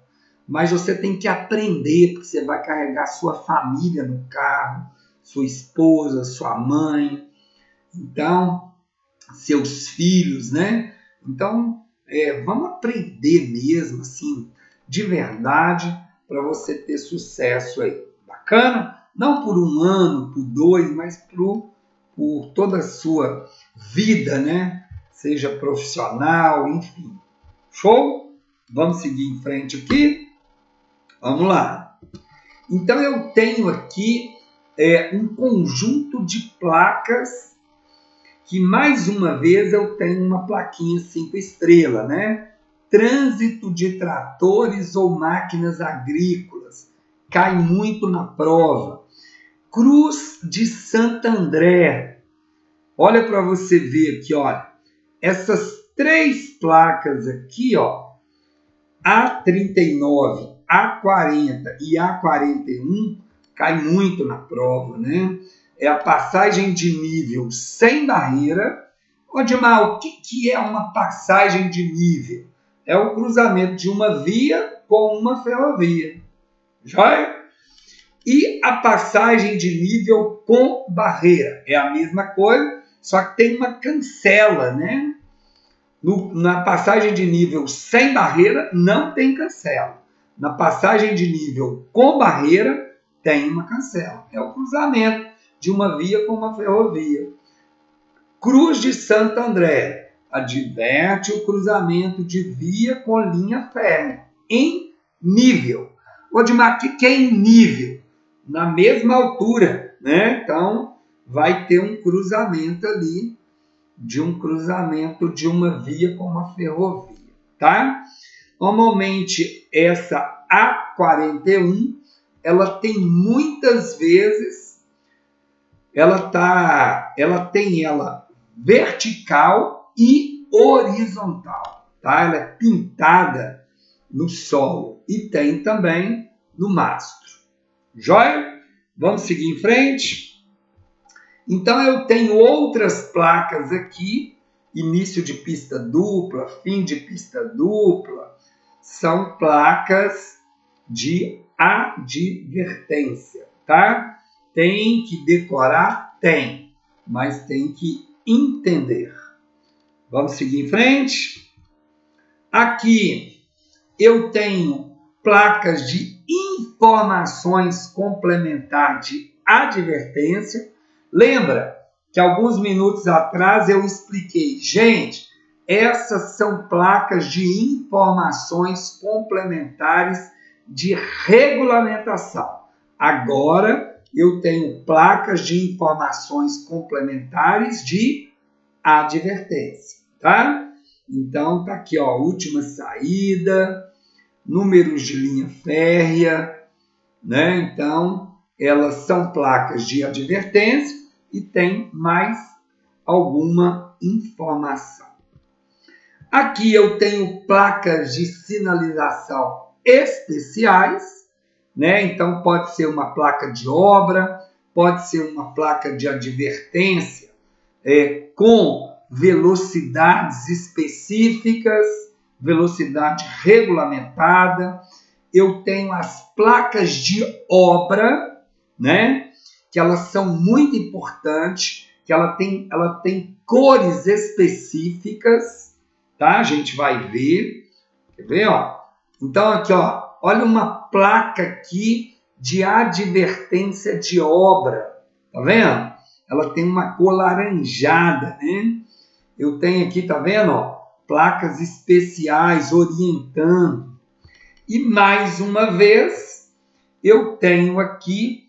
Mas você tem que aprender, porque você vai carregar sua família no carro, sua esposa, sua mãe, então, seus filhos, né? Então, vamos aprender mesmo, assim, de verdade, para você ter sucesso aí. Bacana? Não por um ano, por 2, mas por toda a sua vida, né? Seja profissional, enfim. Show? Vamos seguir em frente aqui? Vamos lá. Então, eu tenho aqui um conjunto de placas que, mais uma vez, eu tenho uma plaquinha 5 estrelas, né? Trânsito de tratores ou máquinas agrícolas. Cai muito na prova. Cruz de Santo André. Olha para você ver aqui, olha. Essas 3 placas aqui, ó. A39, A40 e A41 cai muito na prova, né? É a passagem de nível sem barreira. Odimar, o que é uma passagem de nível? É o cruzamento de uma via com uma ferrovia. Joia? E a passagem de nível com barreira? É a mesma coisa, só que tem uma cancela, né? Na passagem de nível sem barreira, não tem cancela. Na passagem de nível com barreira, tem uma cancela. É o cruzamento de uma via com uma ferrovia. Cruz de Santo André adverte o cruzamento de via com linha férrea em nível. Odimar, o que é em nível? Na mesma altura, né? Então, vai ter um cruzamento ali, de um cruzamento de uma via com uma ferrovia, tá? Normalmente, essa A41, ela tem muitas vezes, ela tem ela vertical e horizontal, tá? Ela é pintada no solo e tem também no mastro. Joia? Vamos seguir em frente? Então, eu tenho outras placas aqui, início de pista dupla, fim de pista dupla, são placas de advertência, tá? Tem que decorar? Tem, mas tem que entender. Vamos seguir em frente? Aqui eu tenho placas de informações complementares de advertência. Lembra que alguns minutos atrás eu expliquei, gente, essas são placas de informações complementares de regulamentação. Agora, eu tenho placas de informações complementares de advertência, tá? Então, tá aqui, ó, última saída, números de linha férrea, né? Então, elas são placas de advertência e tem mais alguma informação. Aqui eu tenho placas de sinalização especiais, né? Então pode ser uma placa de obra, pode ser uma placa de advertência com velocidades específicas, velocidade regulamentada. Eu tenho as placas de obra, né? Que elas são muito importantes, que ela tem cores específicas, tá? A gente vai ver. Quer ver, ó? Então, aqui, ó, olha uma placa aqui de advertência de obra. Tá vendo? Ela tem uma cor laranjada, né? Eu tenho aqui, tá vendo, ó? Placas especiais orientando. E mais uma vez, eu tenho aqui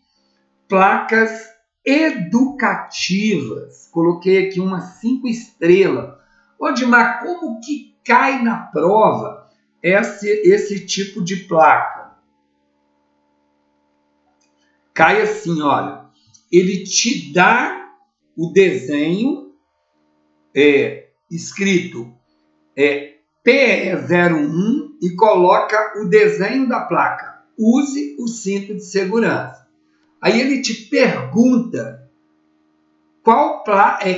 placas educativas. Coloquei aqui uma 5 estrelas. Odmar, como que cai na prova esse tipo de placa? Cai assim, olha. Ele te dá o desenho escrito PE01 e coloca o desenho da placa. Use o cinto de segurança. Aí ele te pergunta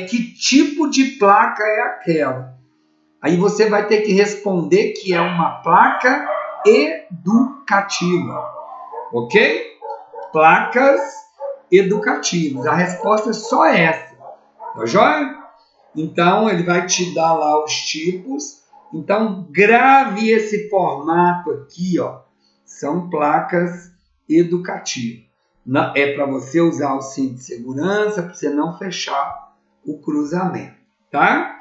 que tipo de placa é aquela. Aí você vai ter que responder que é uma placa educativa. Ok? Placas educativas. A resposta é só essa. Tá joia? Então, ele vai te dar lá os tipos. Então, grave esse formato aqui, ó. São placas educativas. É para você usar o cinto de segurança, para você não fechar o cruzamento, tá?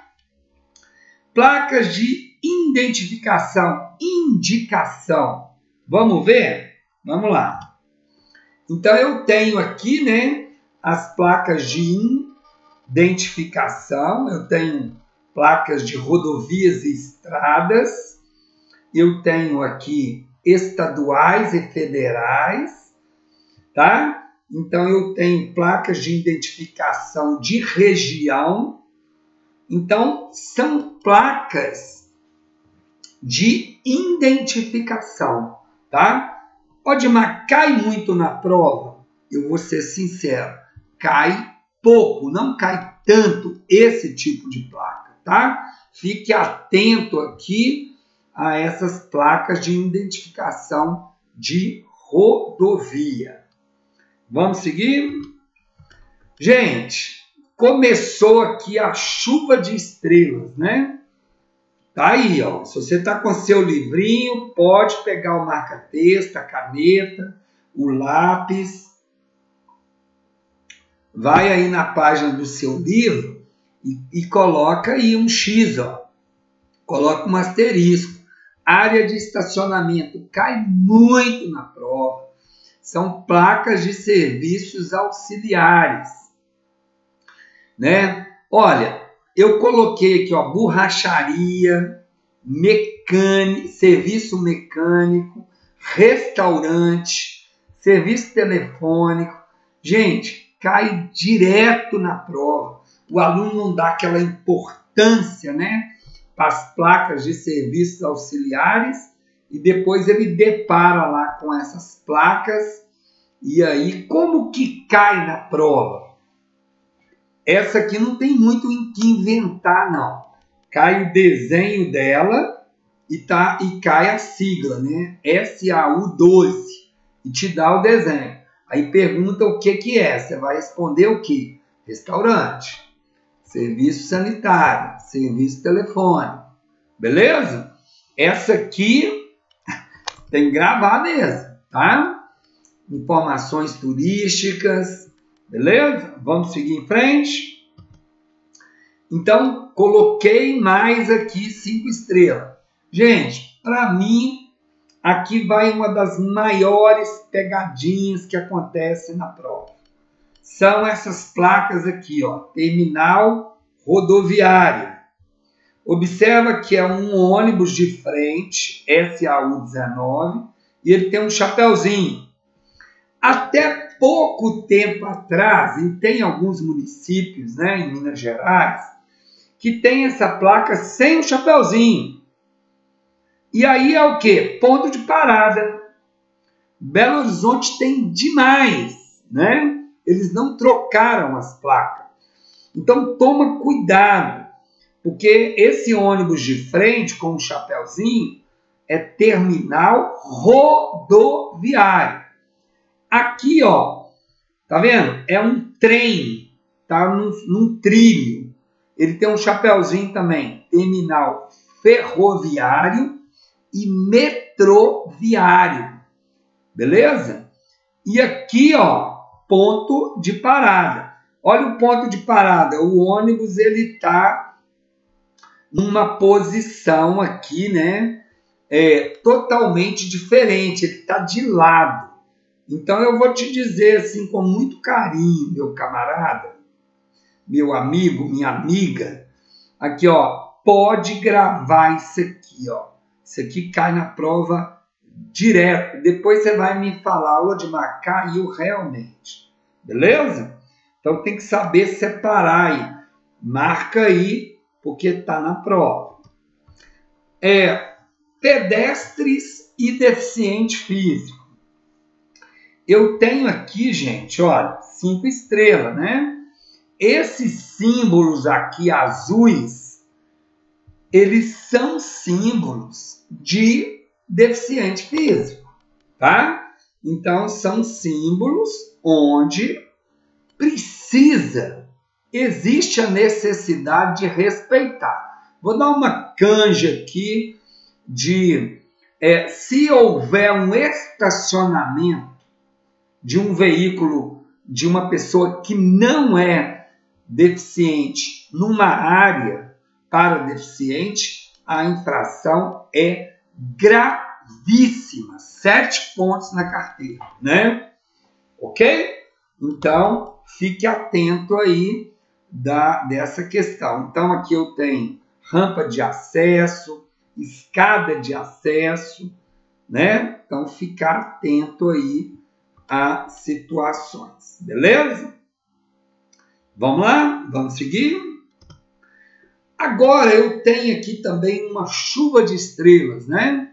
Placas de identificação, indicação. Vamos ver? Vamos lá. Então, eu tenho aqui, né, as placas de identificação. Eu tenho placas de rodovias e estradas. Eu tenho aqui estaduais e federais, tá? Então, eu tenho placas de identificação de região. Então, são placas de identificação, tá? Odmar, cai muito na prova? Eu vou ser sincero, cai pouco, não cai tanto esse tipo de placa, tá? Fique atento aqui a essas placas de identificação de rodovia. Vamos seguir? Gente, começou aqui a chuva de estrelas, né? Tá aí, ó. Se você tá com seu livrinho, pode pegar o marca-texto, a caneta, o lápis. Vai aí na página do seu livro e coloca aí um X, ó. Coloca um asterisco. Área de estacionamento cai muito na prova. São placas de serviços auxiliares, né? Olha, eu coloquei aqui, ó, borracharia, serviço mecânico, restaurante, serviço telefônico. Gente, cai direto na prova. O aluno não dá aquela importância, né, para as placas de serviços auxiliares e depois ele depara lá com essas placas. E aí, como que cai na prova? Essa aqui não tem muito em que inventar, não. Cai o desenho dela e cai a sigla, né? SAU12 e te dá o desenho. Aí pergunta o que é. Você vai responder o quê? Restaurante, serviço sanitário, serviço telefônico. Beleza? Essa aqui tem que gravar mesmo, tá? Informações turísticas. Beleza? Vamos seguir em frente. Então, coloquei mais aqui 5 estrelas. Gente, para mim, aqui vai uma das maiores pegadinhas que acontecem na prova. São essas placas aqui, ó, terminal rodoviária. Observa que é um ônibus de frente, SAU-19, e ele tem um chapeuzinho. Até pouco tempo atrás, e tem alguns municípios, né, em Minas Gerais, que tem essa placa sem o chapeuzinho. E aí é o quê? Ponto de parada. Belo Horizonte tem demais, né? Eles não trocaram as placas. Então toma cuidado, porque esse ônibus de frente com o chapeuzinho é terminal rodoviário. Aqui, ó, tá vendo? É um trem, tá num trilho. Ele tem um chapeuzinho também, terminal ferroviário e metroviário, beleza? E aqui, ó, ponto de parada. Olha o ponto de parada, o ônibus ele tá numa posição aqui, né, totalmente diferente, ele tá de lado. Então eu vou te dizer assim com muito carinho, meu camarada, meu amigo, minha amiga, aqui ó, pode gravar isso aqui, ó. Isso aqui cai na prova direto. Depois você vai me falar, Odmar, caiu realmente. Beleza? Então tem que saber separar aí. Marca aí, porque está na prova. Pedestres e deficiente físico. Eu tenho aqui, gente, olha, 5 estrelas, né? Esses símbolos aqui azuis, eles são símbolos de deficiente físico, tá? Então, são símbolos onde existe a necessidade de respeitar. Vou dar uma canja aqui de se houver um estacionamento de um veículo de uma pessoa que não é deficiente numa área para deficiente, a infração é gravíssima. 7 pontos na carteira, né? Ok? Então, fique atento aí dessa questão. Então, aqui eu tenho rampa de acesso, escada de acesso, né? Então, ficar atento aí a situações, beleza? Vamos lá? Vamos seguir? Agora eu tenho aqui também uma chuva de estrelas, né?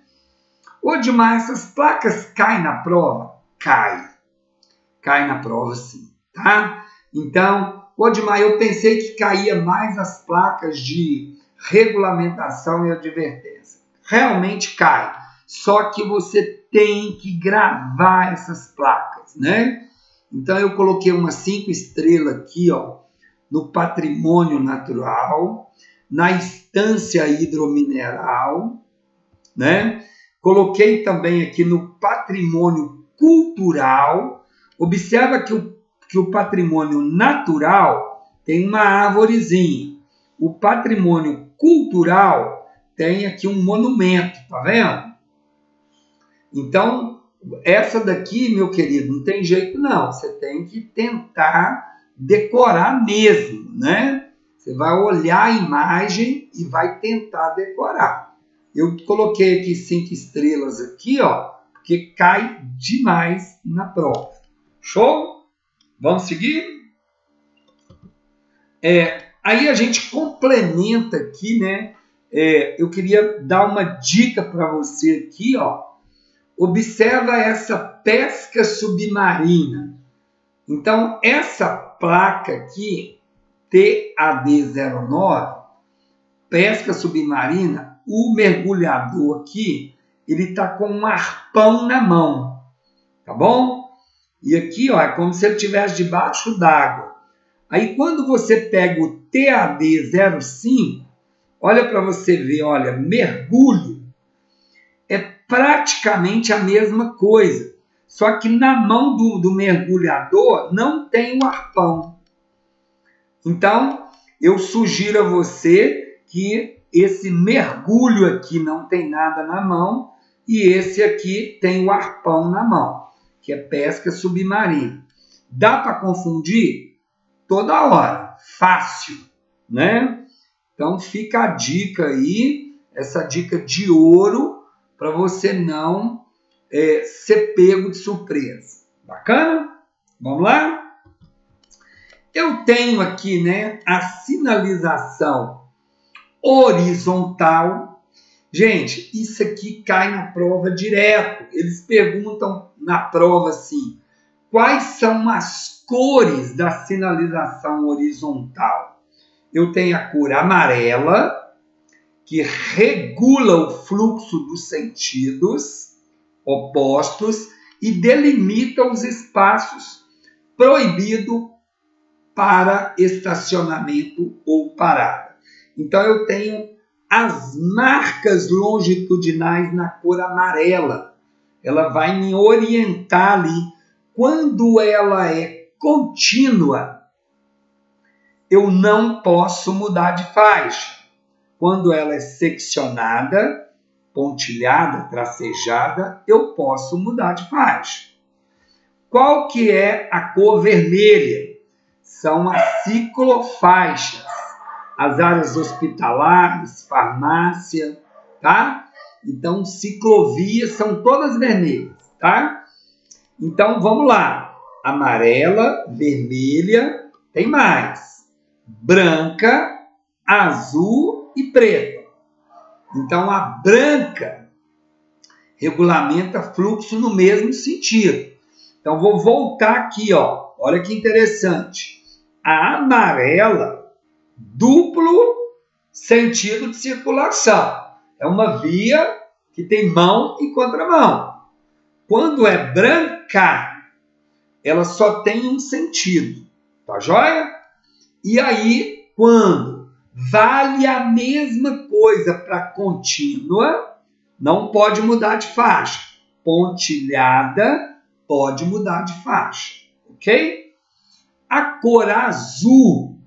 Odmar, essas placas caem na prova? Cai na prova sim, tá? Então, Odmar, eu pensei que caía mais as placas de regulamentação e advertência. Realmente cai, só que você tem que gravar essas placas, né? Então, eu coloquei umas 5 estrelas aqui, ó, no patrimônio natural, na instância hidromineral, né? Coloquei também aqui no patrimônio cultural. Observa que o patrimônio natural tem uma árvorezinha. O patrimônio cultural tem aqui um monumento, tá vendo? Então, essa daqui, meu querido, não tem jeito não. Você tem que tentar decorar mesmo, né? Você vai olhar a imagem e vai tentar decorar. Eu coloquei aqui 5 estrelas aqui, ó, porque cai demais na prova. Show? Vamos seguir? Aí a gente complementa aqui, né? Eu queria dar uma dica para você aqui, ó. Observa essa pesca submarina. Então, essa placa aqui, TAD09, pesca submarina, o mergulhador aqui, ele está com um arpão na mão, tá bom? E aqui, ó, é como se ele estivesse debaixo d'água. Aí, quando você pega o TAD05, olha para você ver, olha, mergulho, é praticamente a mesma coisa, só que na mão do mergulhador não tem o arpão. Então, eu sugiro a você que esse mergulho aqui não tem nada na mão e esse aqui tem o arpão na mão, que é pesca submarina. Dá para confundir? Toda hora. Fácil, né? Então fica a dica aí, essa dica de ouro, para você não ser pego de surpresa. Bacana? Vamos lá? Eu tenho aqui, né, a sinalização horizontal. Gente, isso aqui cai na prova direto. Eles perguntam na prova assim, quais são as cores da sinalização horizontal? Eu tenho a cor amarela, que regula o fluxo dos sentidos opostos e delimita os espaços proibidos para estacionamento ou parada. Então, eu tenho as marcas longitudinais na cor amarela. Ela vai me orientar ali. Quando ela é contínua, eu não posso mudar de faixa. Quando ela é seccionada, pontilhada, tracejada, eu posso mudar de faixa. Qual que é a cor vermelha? São as ciclofaixas, as áreas hospitalares, farmácia, tá? Então, ciclovias são todas vermelhas, tá? Então, vamos lá. Amarela, vermelha, tem mais. Branca, azul e preta. Então, a branca regulamenta fluxo no mesmo sentido. Então, vou voltar aqui, ó. Olha que interessante. A amarela, duplo sentido de circulação. É uma via que tem mão e contramão. Quando é branca, ela só tem um sentido. Tá joia? E aí, quando vale a mesma coisa para contínua, não pode mudar de faixa. Pontilhada pode mudar de faixa. Ok? A cor azul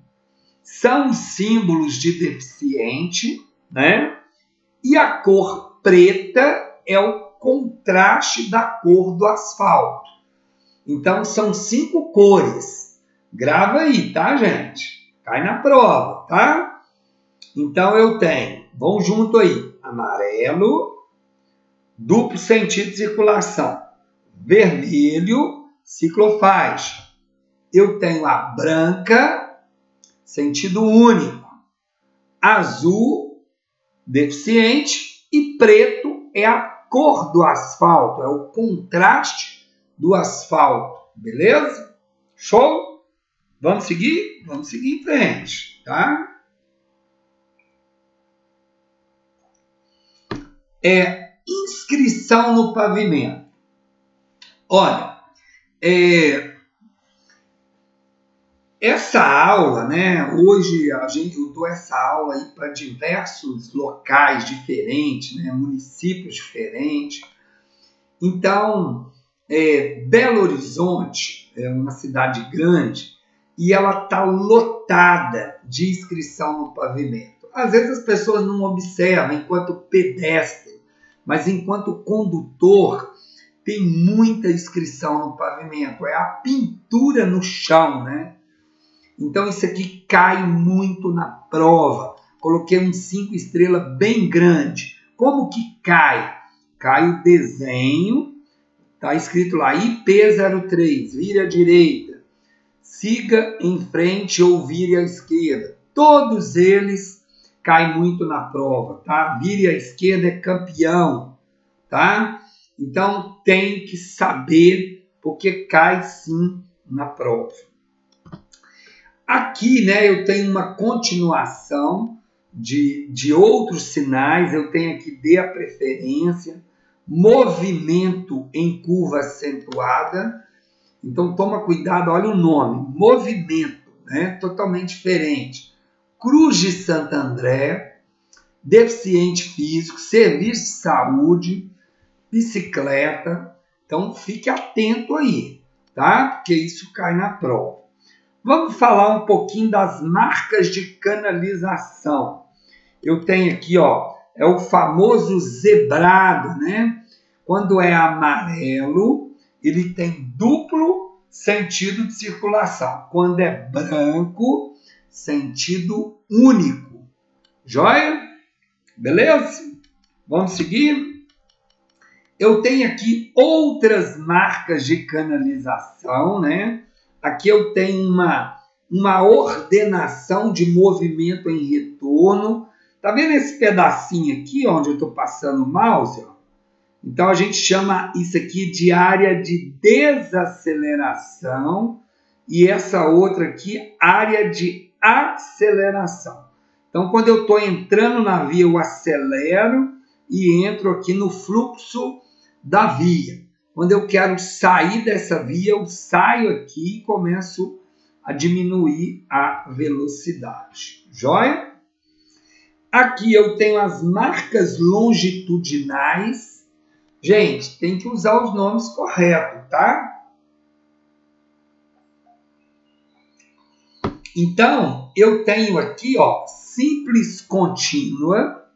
são os símbolos de deficiente, né? E a cor preta é o contraste da cor do asfalto. Então, são 5 cores. Grava aí, tá, gente? Cai na prova, tá? Então, eu tenho, vamos junto aí, amarelo, duplo sentido de circulação, vermelho, ciclofaixa. Eu tenho a branca, sentido único, azul, deficiente, e preto é a cor do asfalto, é o contraste do asfalto, beleza? Show? Vamos seguir? Vamos seguir em frente, tá? Inscrição no pavimento. Olha, essa aula, né? Hoje eu dou essa aula aí para diversos locais diferentes, né? Municípios diferentes. Então, Belo Horizonte é uma cidade grande e ela está lotada de inscrição no pavimento. Às vezes as pessoas não observam enquanto pedestre, mas enquanto condutor tem muita inscrição no pavimento. É a pintura no chão, né? Então isso aqui cai muito na prova. Coloquei um 5 estrelas bem grande. Como que cai? Cai o desenho, está escrito lá IP03, vire à direita, siga em frente ou vire à esquerda. Todos eles caem muito na prova, tá? Vire à esquerda é campeão, tá? Então tem que saber, porque cai sim na prova. Aqui, né, eu tenho uma continuação de outros sinais. Eu tenho aqui dê a preferência, movimento em curva acentuada. Então toma cuidado, olha o nome, movimento, né, totalmente diferente. Cruz de Santo André, deficiente físico, serviço de saúde, bicicleta. Então fique atento aí, tá? Porque isso cai na prova. Vamos falar um pouquinho das marcas de canalização. Eu tenho aqui, ó, é o famoso zebrado, né? Quando é amarelo, ele tem duplo sentido de circulação. Quando é branco, sentido único. Joia? Beleza? Vamos seguir? Eu tenho aqui outras marcas de canalização, né? Aqui eu tenho uma ordenação de movimento em retorno. Tá vendo esse pedacinho aqui, onde eu estou passando o mouse? Ó? Então, a gente chama isso aqui de área de desaceleração e essa outra aqui, área de aceleração. Então, quando eu estou entrando na via, eu acelero e entro aqui no fluxo da via. Quando eu quero sair dessa via, eu saio aqui e começo a diminuir a velocidade. Joia? Aqui eu tenho as marcas longitudinais. Gente, tem que usar os nomes corretos, tá? Então, eu tenho aqui, ó, simples contínua.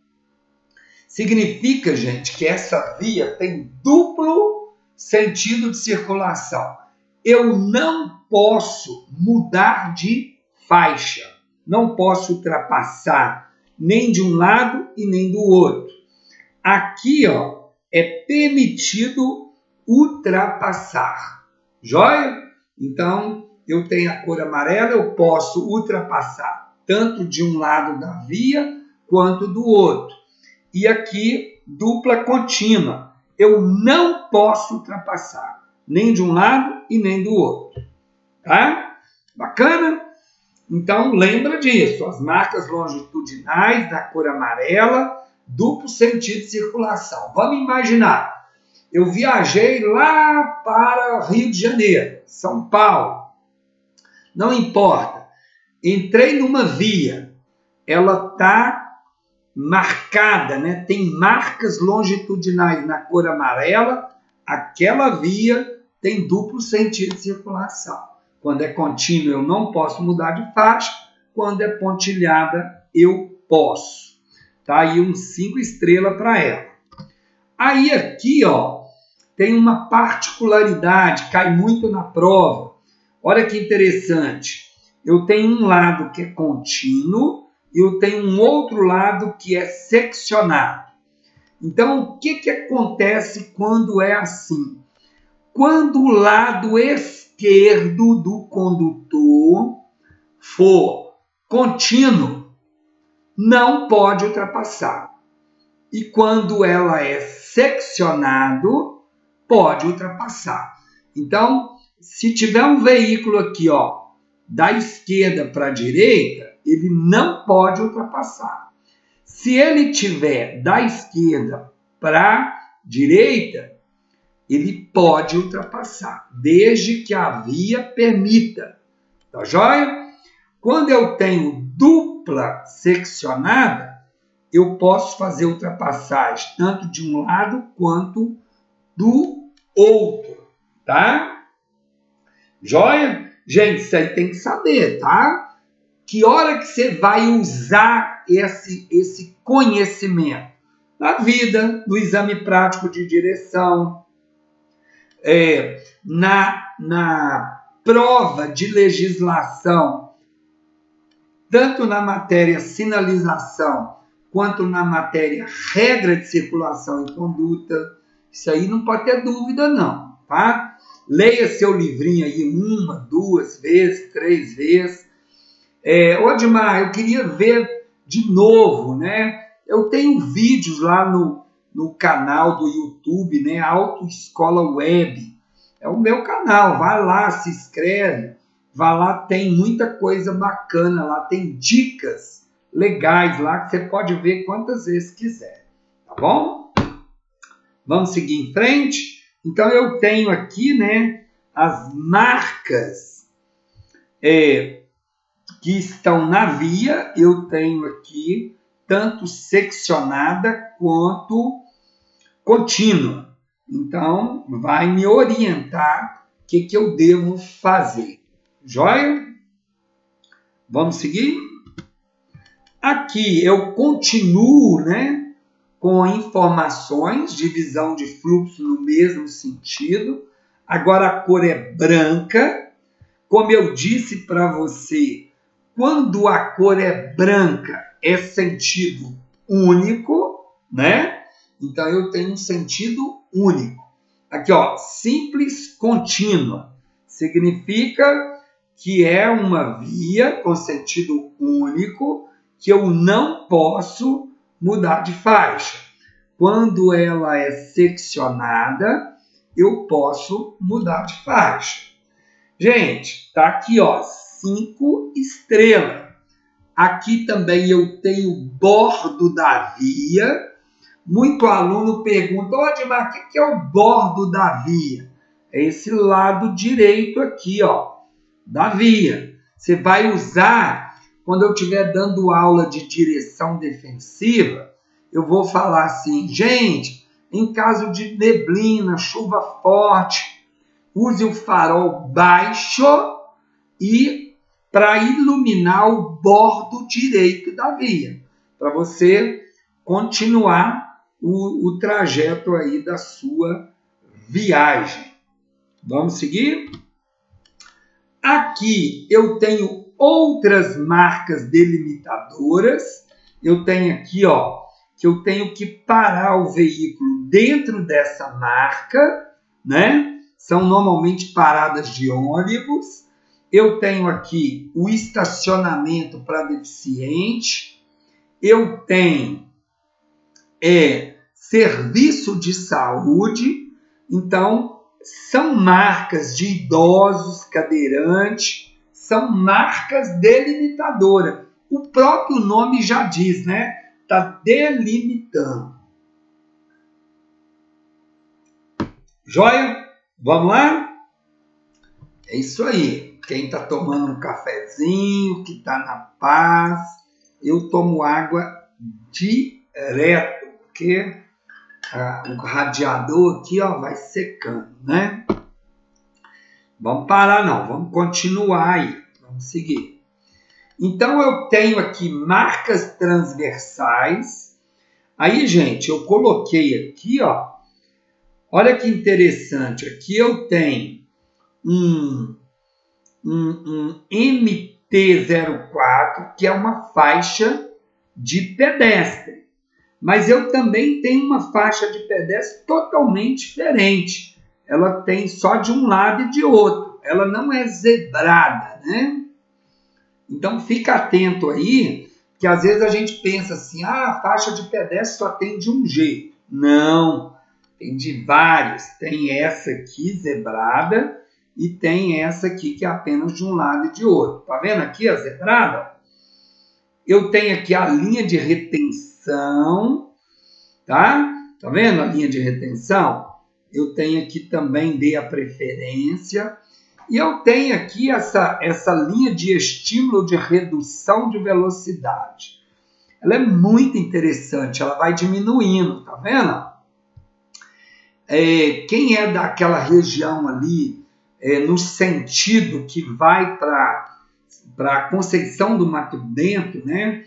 Significa, gente, que essa via tem duplo sentido de circulação. Eu não posso mudar de faixa. Não posso ultrapassar nem de um lado e nem do outro. Aqui, ó, é permitido ultrapassar. Joia? Então, eu tenho a cor amarela, eu posso ultrapassar tanto de um lado da via quanto do outro. E aqui, dupla contínua. Eu não posso ultrapassar nem de um lado e nem do outro. Tá? Bacana? Então, lembra disso. As marcas longitudinais da cor amarela, duplo sentido de circulação. Vamos imaginar. Eu viajei lá para Rio de Janeiro, São Paulo. Não importa. Entrei numa via. Ela está marcada, né? Tem marcas longitudinais na cor amarela. Aquela via tem duplo sentido de circulação. Quando é contínuo, eu não posso mudar de faixa. Quando é pontilhada, eu posso. Tá aí um 5 estrelas para ela. Aí aqui, ó, tem uma particularidade, cai muito na prova. Olha que interessante. Eu tenho um lado que é contínuo e eu tenho um outro lado que é seccionado. Então, o que acontece quando é assim? Quando o lado esquerdo do condutor for contínuo, não pode ultrapassar. E quando ela é seccionado, pode ultrapassar. Então, se tiver um veículo aqui, ó, da esquerda para a direita, ele não pode ultrapassar. Se ele tiver da esquerda para a direita, ele pode ultrapassar, desde que a via permita. Tá joia? Quando eu tenho dupla seccionada, eu posso fazer ultrapassagem tanto de um lado quanto do outro, tá? Joia? Gente, isso aí tem que saber, tá? Que hora que você vai usar esse conhecimento? Na vida, no exame prático de direção, na prova de legislação, tanto na matéria sinalização, quanto na matéria regra de circulação e conduta. Isso aí não pode ter dúvida, não, tá? Leia seu livrinho aí 1, 2 vezes, 3 vezes. Odmar, eu queria ver de novo, né? Eu tenho vídeos lá no canal do YouTube, né? Autoescola Web. É o meu canal, vai lá, se inscreve. Vai lá, tem muita coisa bacana lá, tem dicas legais lá que você pode ver quantas vezes quiser, tá bom? Vamos seguir em frente? Então, eu tenho aqui, né, as marcas que estão na via. Eu tenho aqui tanto seccionada quanto contínua. Então, vai me orientar o que eu devo fazer. Joia? Vamos seguir? Aqui eu continuo, né, com informações de visão de fluxo no mesmo sentido. Agora a cor é branca. Como eu disse para você, quando a cor é branca, é sentido único, né? Então eu tenho um sentido único. Aqui, ó, simples contínua. Significa que é uma via com sentido único que eu não posso mudar de faixa. Quando ela é seccionada, eu posso mudar de faixa. Gente, tá aqui, ó, 5 estrelas. Aqui também eu tenho bordo da via. Muito aluno pergunta, ô Edmar, o que é o bordo da via? É esse lado direito aqui, ó, da via. Você vai usar, quando eu estiver dando aula de direção defensiva, eu vou falar assim, gente, em caso de neblina, chuva forte, use o farol baixo e para iluminar o bordo direito da via, para você continuar o trajeto aí da sua viagem. Vamos seguir? Aqui eu tenho outras marcas delimitadoras. Eu tenho aqui, ó, que eu tenho que parar o veículo dentro dessa marca, né? São normalmente paradas de ônibus. Eu tenho aqui o estacionamento para deficiente. Eu tenho serviço de saúde. Então, são marcas de idosos, cadeirantes, são marcas delimitadoras. O próprio nome já diz, né? Está delimitando. Joia? Vamos lá? É isso aí. Quem está tomando um cafezinho, que está na paz, eu tomo água direto, porque o radiador aqui, ó, vai secando, né? Vamos parar não, vamos continuar aí, vamos seguir. Então eu tenho aqui marcas transversais. Aí, gente, eu coloquei aqui, ó. Olha que interessante, aqui eu tenho um MT-04, que é uma faixa de pedestre. Mas eu também tenho uma faixa de pedestre totalmente diferente. Ela tem só de um lado e de outro. Ela não é zebrada, né? Então fica atento aí, que às vezes a gente pensa assim, a faixa de pedestre só tem de um jeito. Não, tem de vários. Tem essa aqui zebrada e tem essa aqui que é apenas de um lado e de outro. Tá vendo aqui a zebrada? Eu tenho aqui a linha de retenção, tá? Tá vendo a linha de retenção? Eu tenho aqui também, dei a preferência. E eu tenho aqui essa linha de estímulo de redução de velocidade. Ela é muito interessante, ela vai diminuindo, tá vendo? Quem é daquela região ali, no sentido que vai para Conceição do Mato Dentro, né?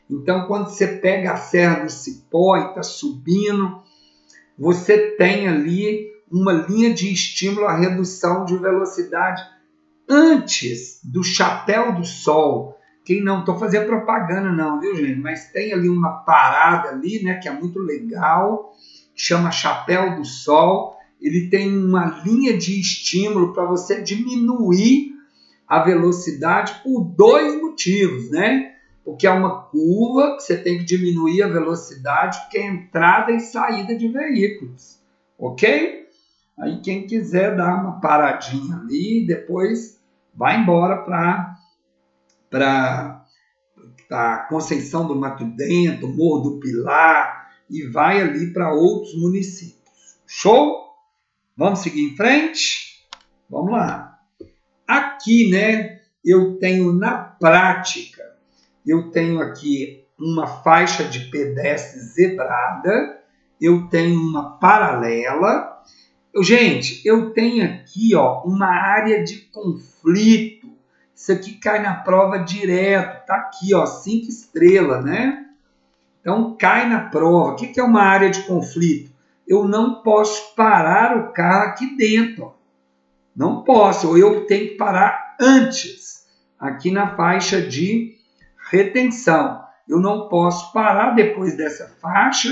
Então, quando você pega a Serra do Cipó e está subindo, você tem ali uma linha de estímulo à redução de velocidade antes do Chapéu do Sol. Quem não, estou fazendo propaganda não, viu gente? Mas tem ali uma parada ali, né, que é muito legal, chama Chapéu do Sol. Ele tem uma linha de estímulo para você diminuir a velocidade por dois motivos, né? Porque é uma curva que você tem que diminuir a velocidade, porque é entrada e saída de veículos, ok? Aí quem quiser dar uma paradinha ali, depois vai embora para Conceição do Mato Dentro, Morro do Pilar, e vai ali para outros municípios. Show? Vamos seguir em frente? Vamos lá. Aqui, né, eu tenho na prática, eu tenho aqui uma faixa de pedestre zebrada, eu tenho uma paralela. Gente, eu tenho aqui, ó, uma área de conflito Isso aqui cai na prova direto. Tá aqui, ó, 5 estrelas, né? Então, cai na prova. O que é uma área de conflito? Eu não posso parar o carro aqui dentro. Ó. Não posso. Ou eu tenho que parar antes, aqui na faixa de retenção. Eu não posso parar depois dessa faixa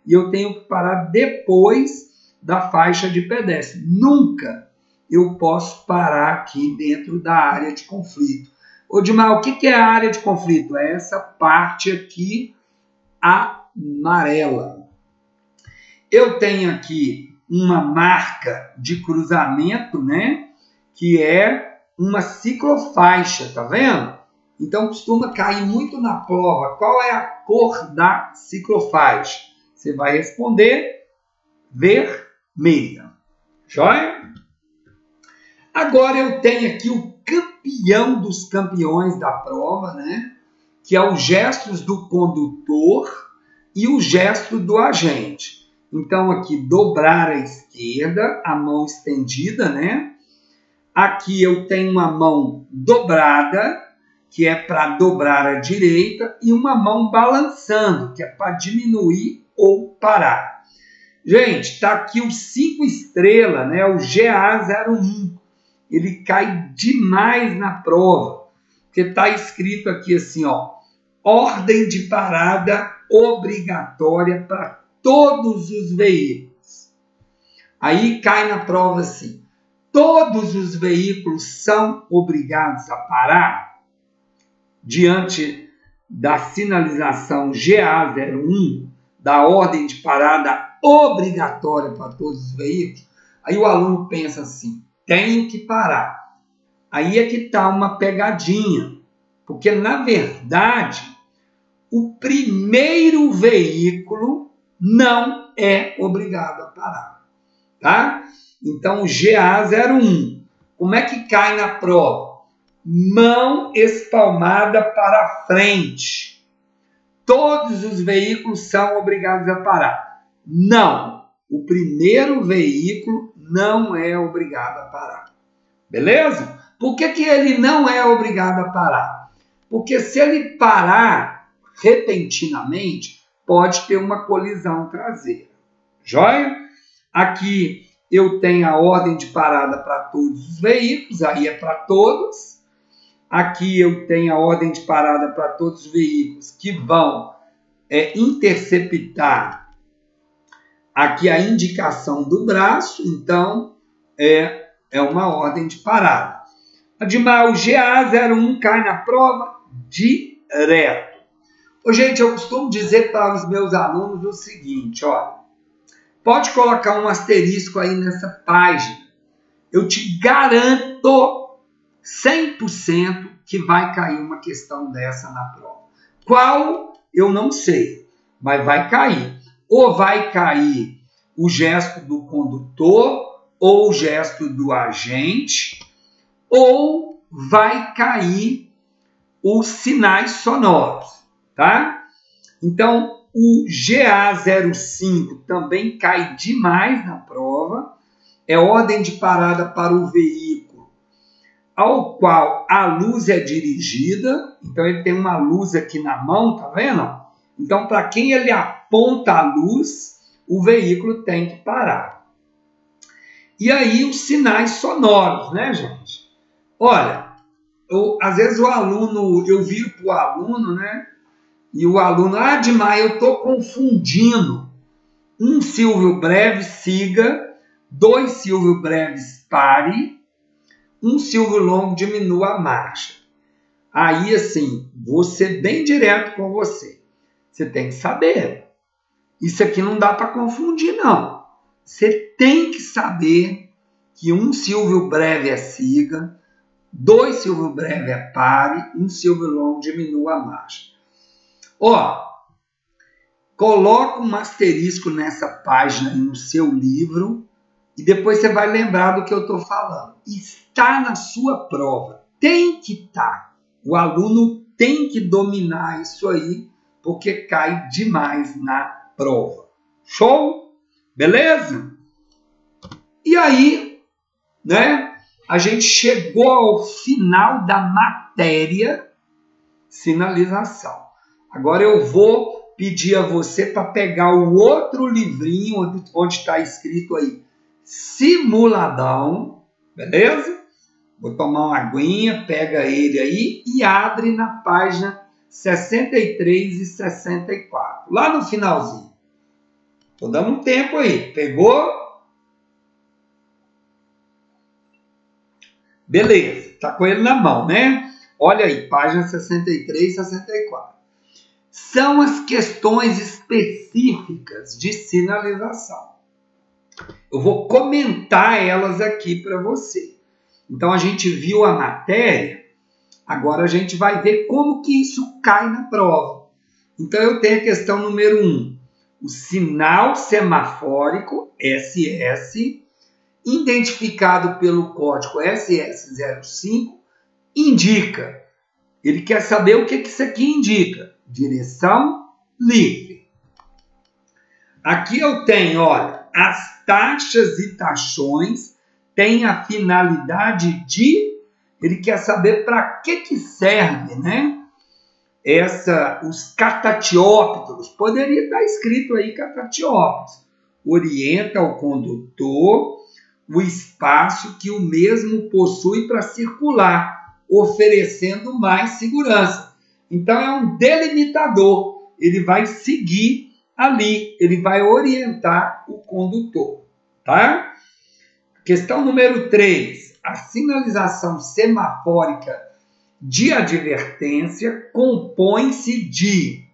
e eu tenho que parar depois da faixa de pedestre. Nunca eu posso parar aqui dentro da área de conflito. Ô, Dimar, o que é a área de conflito? É essa parte aqui amarela. Eu tenho aqui uma marca de cruzamento, né? Que é uma ciclofaixa, tá vendo? Então, costuma cair muito na prova. Qual é a cor da ciclofaixa? Você vai responder vermelha. Joia? Agora eu tenho aqui o campeão dos campeões da prova, né? Que é os gestos do condutor e o gesto do agente. Então, aqui, dobrar à esquerda, a mão estendida, né? Aqui eu tenho uma mão dobrada, que é para dobrar à direita, e uma mão balançando, que é para diminuir ou parar. Gente, está aqui o 5 estrelas, né? O GA01. Ele cai demais na prova, porque está escrito aqui assim, ó, ordem de parada obrigatória para todos os veículos. Aí cai na prova assim, todos os veículos são obrigados a parar diante da sinalização GA01, da ordem de parada obrigatória para todos os veículos. Aí o aluno pensa assim, tenho que parar. Aí é que está uma pegadinha, porque na verdade o primeiro veículo não é obrigado a parar, tá? Então o GA01, como é que cai na prova? Mão espalmada para frente. Todos os veículos são obrigados a parar. Não, o primeiro veículo não é obrigado a parar. Beleza? Por que ele não é obrigado a parar? Porque se ele parar repentinamente, pode ter uma colisão traseira. Joia? Aqui eu tenho a ordem de parada para todos os veículos, aí é para todos. Aqui eu tenho a ordem de parada para todos os veículos que vão interceptar aqui a indicação do braço, então é uma ordem de parada. Ademais, o GA01 cai na prova direto. Gente, eu costumo dizer para os meus alunos o seguinte, olha, pode colocar um asterisco aí nessa página. Eu te garanto 100% que vai cair uma questão dessa na prova. Qual? Eu não sei, mas vai cair. Ou vai cair o gesto do condutor, ou o gesto do agente, ou vai cair os sinais sonoros, tá? Então, o GA05 também cai demais na prova. É ordem de parada para o veículo ao qual a luz é dirigida. Então, ele tem uma luz aqui na mão, tá vendo? Então, para quem ele aponta a luz, o veículo tem que parar. E aí, os sinais sonoros, né, gente? Olha, às vezes o aluno, eu viro para o aluno, né? E o aluno, Dimar, eu estou confundindo. Um Silvio breve, siga. 2 Silvio breves, pare. 1 Silvio longo, diminua a marcha. Aí, assim, vou ser bem direto com você. Você tem que saber. Isso aqui não dá para confundir, não. Você tem que saber que 1 Silvio breve é siga, 2 Silvio breve é pare, 1 Silvio longo diminua a marcha. Ó, coloca um asterisco nessa página aí no seu livro e depois você vai lembrar do que eu estou falando. Está na sua prova. Tem que estar. O aluno tem que dominar isso aí, porque cai demais na prova. Show? Beleza? E aí, né? a gente chegou ao final da matéria sinalização. Agora eu vou pedir a você para pegar o outro livrinho onde está escrito aí simuladão, beleza? Vou tomar uma aguinha, pega ele aí e abre na página 63 e 64, lá no finalzinho. Estou dando um tempo aí, pegou? Beleza, está com ele na mão, né? Olha aí, página 63 e 64. São as questões específicas de sinalização. Eu vou comentar elas aqui para você. Então, a gente viu a matéria, agora a gente vai ver como que isso cai na prova. Então, eu tenho a questão número 1. O sinal semafórico, SS, identificado pelo código SS05, indica. Ele quer saber o que isso aqui indica. Direção livre. Aqui eu tenho, olha, as taxas e taxões têm a finalidade de... Ele quer saber para que serve, né? Os catatiópteros. Poderia estar escrito aí catatiópteros. Orienta o condutor o espaço que o mesmo possui para circular, oferecendo mais segurança. Então, é um delimitador. Ele vai seguir ali, ele vai orientar o condutor, tá? Questão número 3. A sinalização semafórica de advertência compõe-se de...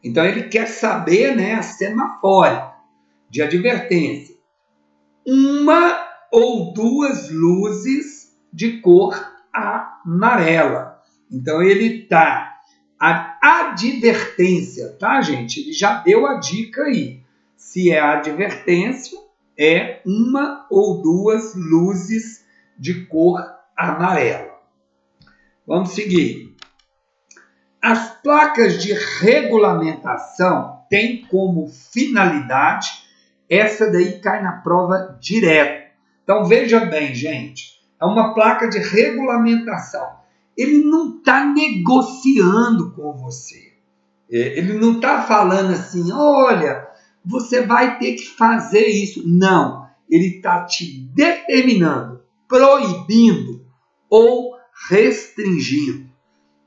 Então, ele quer saber, né, a semafórica de advertência. Uma ou duas luzes de cor amarela. Então, ele está... A advertência, tá, gente? Ele já deu a dica aí. Se é advertência, é uma ou duas luzes de cor amarela. Vamos seguir. As placas de regulamentação têm como finalidade, essa daí cai na prova direto. Então, veja bem, gente, é uma placa de regulamentação. Ele não está negociando com você. Ele não está falando assim, olha, você vai ter que fazer isso. Não, ele está te determinando, proibindo ou restringindo.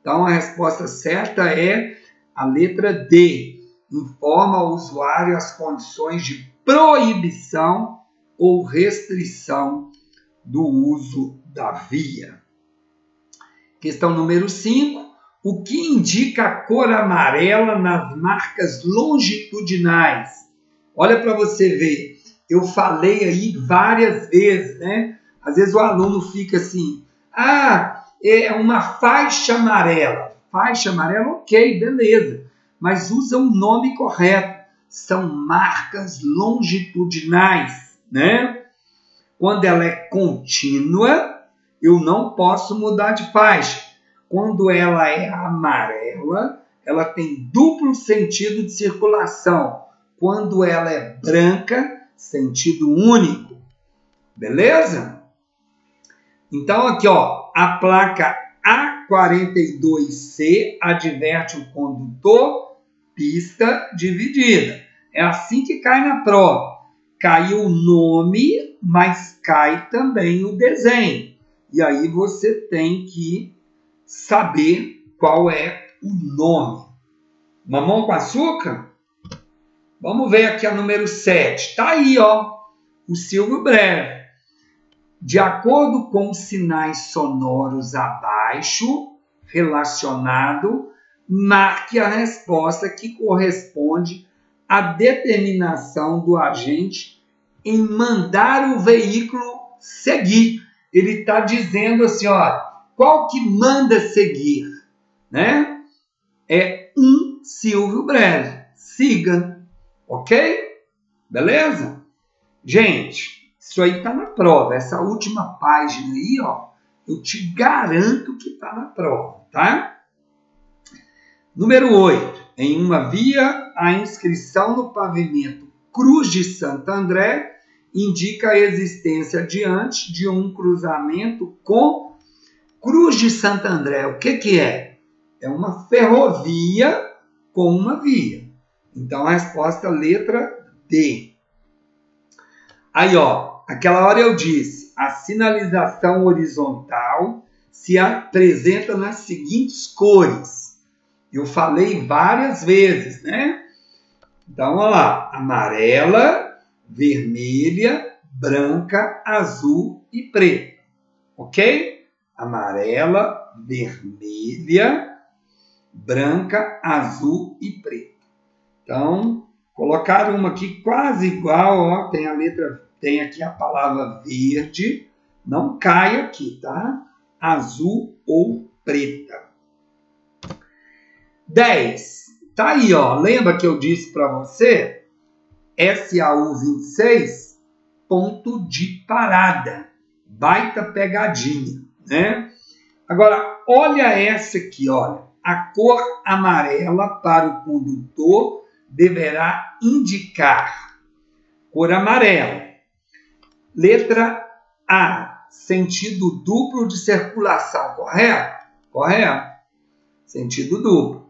Então, a resposta certa é a letra D. Informa ao usuário as condições de proibição ou restrição do uso da via. Questão número 5. O que indica a cor amarela nas marcas longitudinais? Olha para você ver. Eu falei aí várias vezes, né? Às vezes o aluno fica assim, é uma faixa amarela. Faixa amarela, ok, beleza. Mas usa o nome correto. São marcas longitudinais, né? Quando ela é contínua, eu não posso mudar de faixa. Quando ela é amarela, ela tem duplo sentido de circulação. Quando ela é branca, sentido único. Beleza? Então, aqui, ó, a placa A42C adverte o condutor, pista dividida. É assim que cai na prova. Cai o nome, mas cai também o desenho. E aí você tem que saber qual é o nome. Mamão com açúcar? Vamos ver aqui a número 7. Está aí, ó, o Silvio Breve. De acordo com os sinais sonoros abaixo, relacionado, marque a resposta que corresponde à determinação do agente em mandar o veículo seguir. Ele está dizendo assim, ó, qual que manda seguir, né? É um Silvio Breve. Siga, ok? Beleza? Gente, isso aí está na prova. Essa última página aí, ó, eu te garanto que está na prova, tá? Número 8. Em uma via, a inscrição no pavimento Cruz de Santo André indica a existência diante de um cruzamento com Cruz de Santo André. O que é? É uma ferrovia com uma via. Então, a resposta letra D. Aí, ó, aquela hora eu disse, a sinalização horizontal se apresenta nas seguintes cores. Eu falei várias vezes, né? Então, olha lá, amarela, vermelha, branca, azul e preta. Ok? Amarela, vermelha, branca, azul e preta. Então, colocaram uma aqui quase igual, ó, tem a letra, tem aqui a palavra verde, não cai aqui, tá? Azul ou preta. 10. Tá aí, ó, lembra que eu disse para você? SAU 26, ponto de parada. Baita pegadinha, né? Agora, olha essa aqui, olha. A cor amarela para o condutor deverá indicar cor amarela. Letra A, sentido duplo de circulação, correto? Correto. Sentido duplo.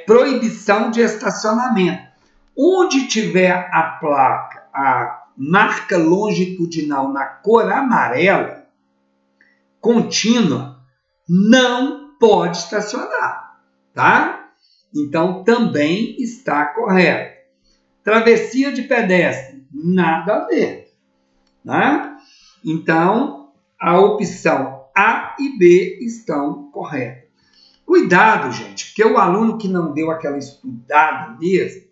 Proibição de estacionamento. Onde tiver a placa, a marca longitudinal na cor amarela, contínua, não pode estacionar, tá? Então, também está correto. Travessia de pedestre, nada a ver, né? Então, a opção A e B estão corretas. Cuidado, gente, porque o aluno que não deu aquela estudada mesmo,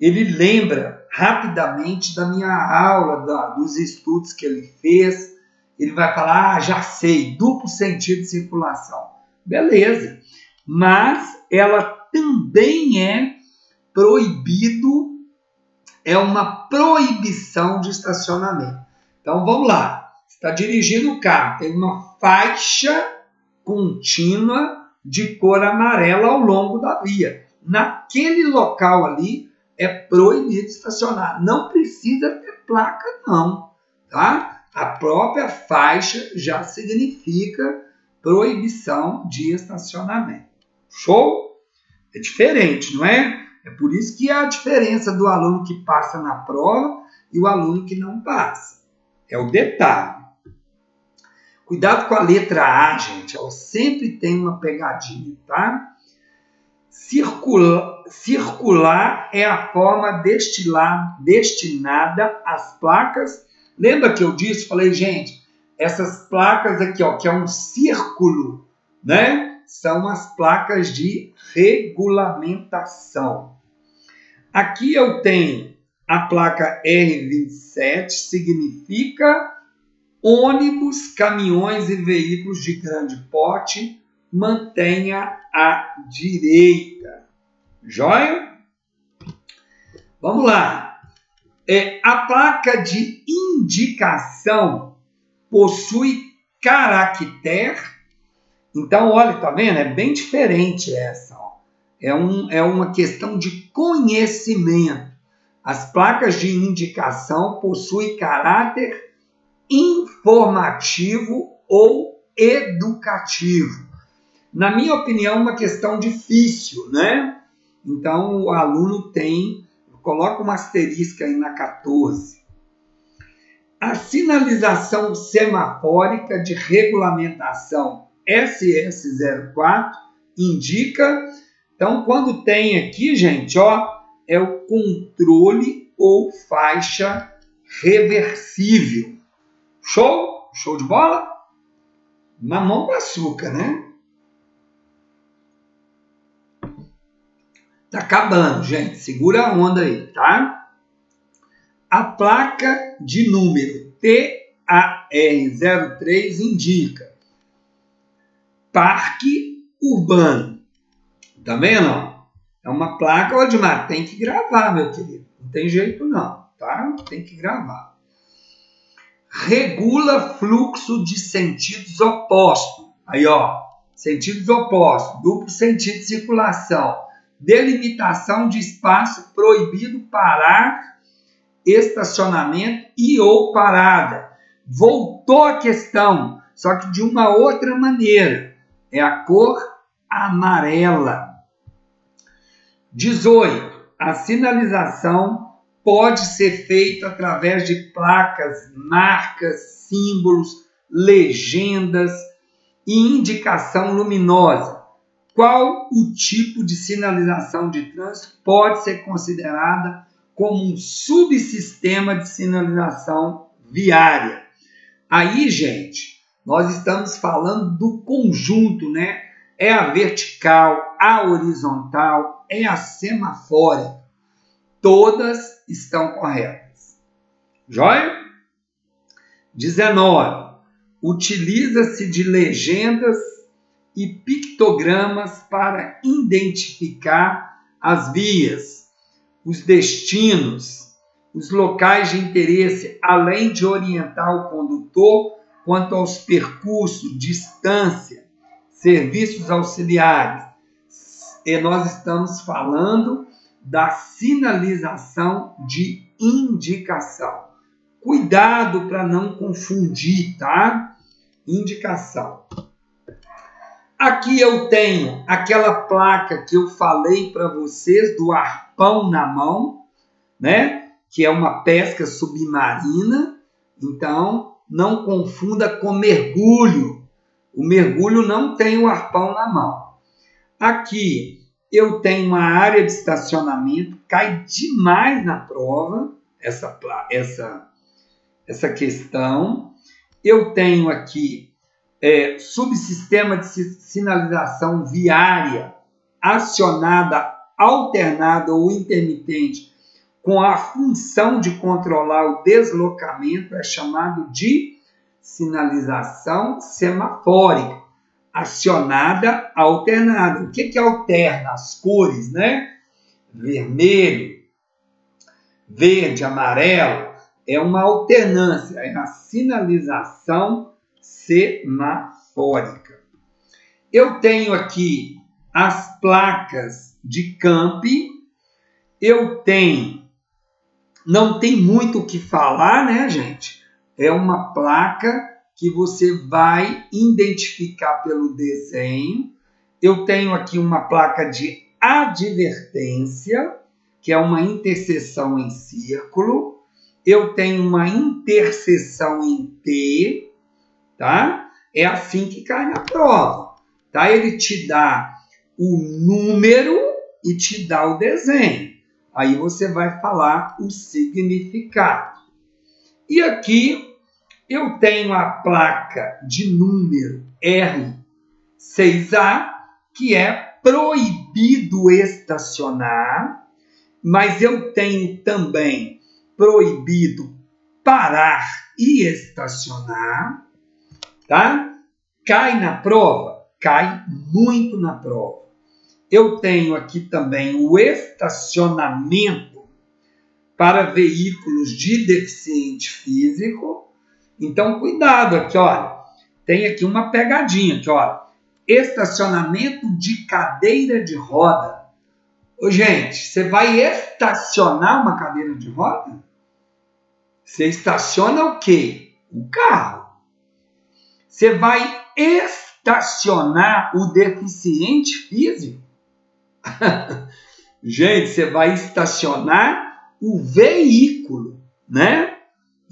ele lembra rapidamente da minha aula, dos estudos que ele fez. Ele vai falar, já sei, duplo sentido de circulação. Beleza, mas ela também é proibido, é uma proibição de estacionamento. Então, vamos lá. Você está dirigindo o carro, tem uma faixa contínua de cor amarela ao longo da via. Naquele local ali é proibido estacionar. Não precisa ter placa, não, tá? A própria faixa já significa proibição de estacionamento. Show? É diferente, não é? É por isso que há a diferença do aluno que passa na prova e o aluno que não passa. É o detalhe. Cuidado com a letra A, gente. Ela sempre tem uma pegadinha, tá? Circular é a forma destinada às placas. Lembra que eu disse? Falei, gente, essas placas aqui, ó, que é um círculo, né? São as placas de regulamentação. Aqui eu tenho a placa R27, significa ônibus, caminhões e veículos de grande porte, mantenha à direita. Joia? Vamos lá. A placa de indicação possui caractere. Então, olha, tá vendo? É bem diferente essa. Ó. É uma questão de conhecimento. As placas de indicação possuem caráter informativo ou educativo. Na minha opinião, uma questão difícil, né? Então, o aluno coloca uma asterisco aí na 14. A sinalização semafórica de regulamentação SS04 indica, então, quando tem aqui, gente, ó, é o controle ou faixa reversível. Show? Show de bola? Mamão com açúcar, né? Tá acabando, gente. Segura a onda aí, tá? A placa de número TAR03 indica Parque Urbano. Tá vendo? É uma placa, ô Edmar, tem que gravar, meu querido. Não tem jeito não, tá? Tem que gravar. Regula fluxo de sentidos opostos. Aí, ó, sentidos opostos, duplo sentido de circulação. delimitação de espaço proibido parar, estacionamento e ou parada. Voltou a questão, só que de uma outra maneira. É a cor amarela. 18. A sinalização pode ser feita através de placas, marcas, símbolos, legendas e indicação luminosa. Qual o tipo de sinalização de trânsito pode ser considerada como um subsistema de sinalização viária? Aí, gente, nós estamos falando do conjunto, né? É a vertical, a horizontal, é a semafórica. Todas estão corretas. Joia? 19. Utiliza-se de legendas e pictogramas para identificar as vias, os destinos, os locais de interesse, além de orientar o condutor quanto aos percursos, distância, serviços auxiliares. E nós estamos falando da sinalização de indicação. Cuidado para não confundir, tá? Indicação. Aqui eu tenho aquela placa que eu falei para vocês do arpão na mão, né? Que é uma pesca submarina. Então, não confunda com mergulho. O mergulho não tem o arpão na mão. Aqui eu tenho uma área de estacionamento, cai demais na prova essa questão. Eu tenho aqui subsistema de sinalização viária acionada, alternada ou intermitente com a função de controlar o deslocamento, é chamado de sinalização semafórica, acionada, alternada. O que alterna? As cores, né? Vermelho, verde, amarelo, é uma alternância, é a sinalização semafórica. Eu tenho aqui as placas de camping, não tem muito o que falar, né, gente? É uma placa que você vai identificar pelo desenho. Eu tenho aqui uma placa de advertência, que é uma interseção em círculo. Eu tenho uma interseção em T, tá? É assim que cai na prova, tá? Ele te dá o número e te dá o desenho. Aí você vai falar o significado. E aqui eu tenho a placa de número R6A, que é proibido estacionar, mas eu tenho também proibido parar e estacionar, tá? Cai na prova? Cai muito na prova. Eu tenho aqui também o estacionamento para veículos de deficiente físico. Então, cuidado aqui, olha. Tem aqui uma pegadinha aqui, olha. Estacionamento de cadeira de roda. Ô, gente, você vai estacionar uma cadeira de roda? Você estaciona o quê? O carro. Você vai estacionar o deficiente físico? Gente, você vai estacionar o veículo, né?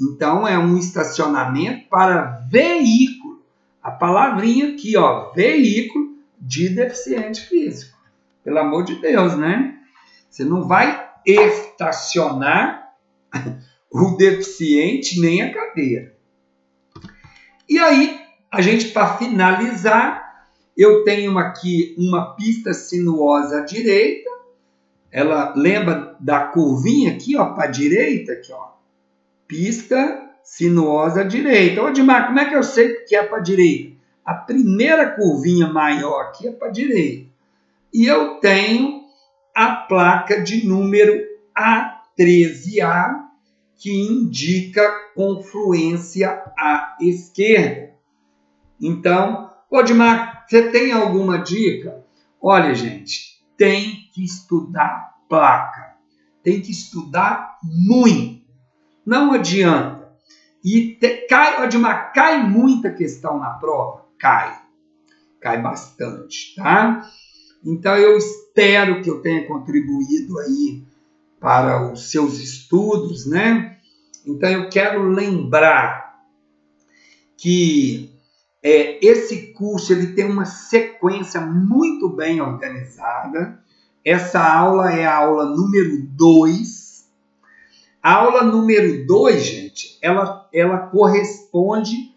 Então, é um estacionamento para veículo. A palavrinha aqui, ó, veículo de deficiente físico. Pelo amor de Deus, né? Você não vai estacionar o deficiente nem a cadeira. E aí, a gente, para finalizar, eu tenho aqui uma pista sinuosa à direita. Ela lembra da curvinha aqui, ó, para a direita, aqui, ó. Pista sinuosa à direita. Ô, Dimar, como é que eu sei que é para a direita? A primeira curvinha maior aqui é para a direita. E eu tenho a placa de número A13A, que indica confluência à esquerda. Então, ô, Dimar, você tem alguma dica? Olha, gente, tem que estudar placa. Tem que estudar muito. Não adianta. E cai muita questão na prova? Cai bastante, tá? Então eu espero que eu tenha contribuído aí para os seus estudos, né? Então eu quero lembrar que esse curso ele tem uma sequência muito bem organizada. Essa aula é a aula número 2. A aula número 2, gente, ela corresponde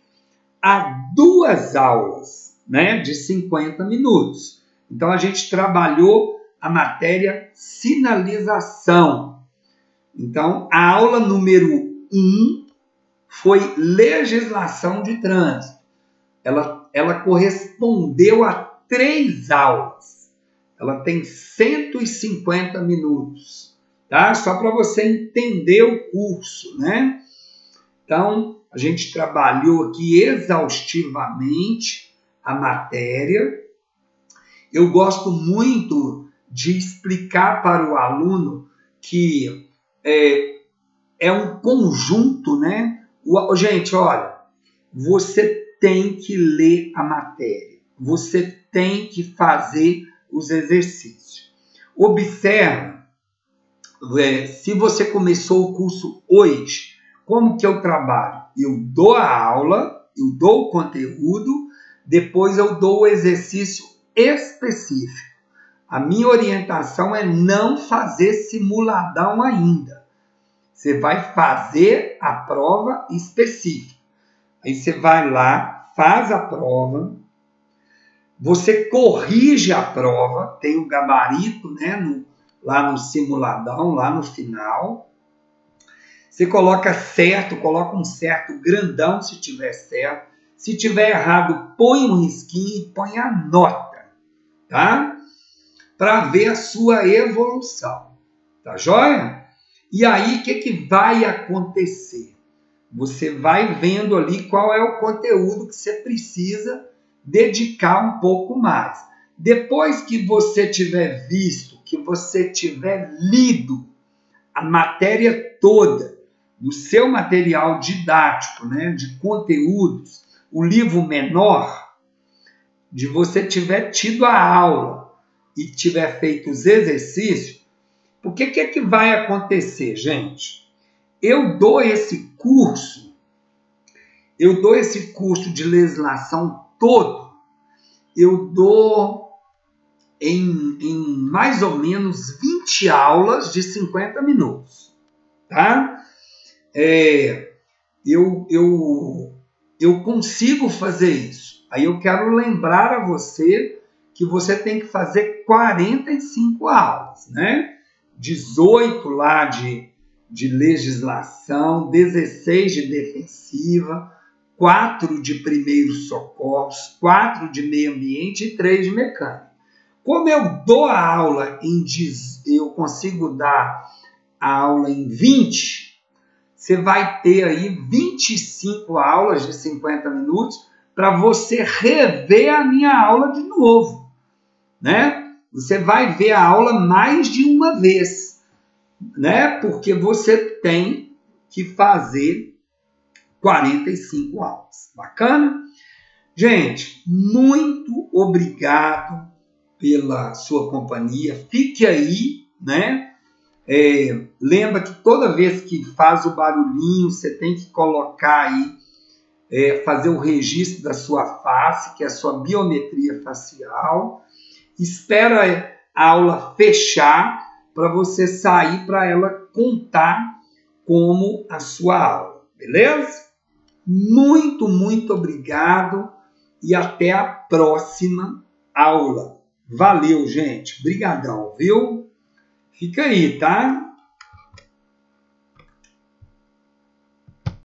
a 2 aulas, né, de 50 minutos. Então, a gente trabalhou a matéria sinalização. Então, a aula número 1 foi legislação de trânsito. Ela correspondeu a 3 aulas. Ela tem 150 minutos, tá? Só para você entender o curso, né? Então, a gente trabalhou aqui exaustivamente a matéria. Eu gosto muito de explicar para o aluno que é um conjunto, né? Gente, olha, você tem que ler a matéria, você tem que fazer os exercícios. Observa, se você começou o curso hoje, como que eu trabalho? Eu dou a aula, eu dou o conteúdo, depois eu dou o exercício específico. A minha orientação é não fazer simuladão ainda. Você vai fazer a prova específica. Aí você vai lá, faz a prova, você corrige a prova, tem o gabarito, né, lá no simuladão, lá no final. Você coloca certo, coloca um certo grandão se tiver certo. Se tiver errado, põe um risquinho e põe a nota, tá? Para ver a sua evolução, tá joia? E aí, o que vai acontecer? Você vai vendo ali qual é o conteúdo que você precisa dedicar um pouco mais. Depois que você tiver visto, que você tiver lido a matéria toda do seu material didático, né, de conteúdos, o livro menor, de você tiver tido a aula e tiver feito os exercícios, o que vai acontecer, gente? Eu dou esse curso de legislação todo, eu dou em mais ou menos 20 aulas de 50 minutos, tá? Eu consigo fazer isso. Aí eu quero lembrar a você que você tem que fazer 45 aulas, né? 18 lá de legislação, 16 de defensiva, 4 de primeiros socorros, 4 de meio ambiente e 3 de mecânica. Como eu dou a aula eu consigo dar a aula em 20, você vai ter aí 25 aulas de 50 minutos para você rever a minha aula de novo, né? Você vai ver a aula mais de uma vez, né? Porque você tem que fazer 45 aulas. Bacana? Gente, muito obrigado pela sua companhia. Fique aí, né? Lembra que toda vez que faz o barulhinho, você tem que colocar aí, fazer o registro da sua face, que é a sua biometria facial. Espera a aula fechar para você sair para ela contar como a sua aula, beleza? Muito, muito obrigado e até a próxima aula. Valeu, gente. Brigadão, viu? Fica aí, tá?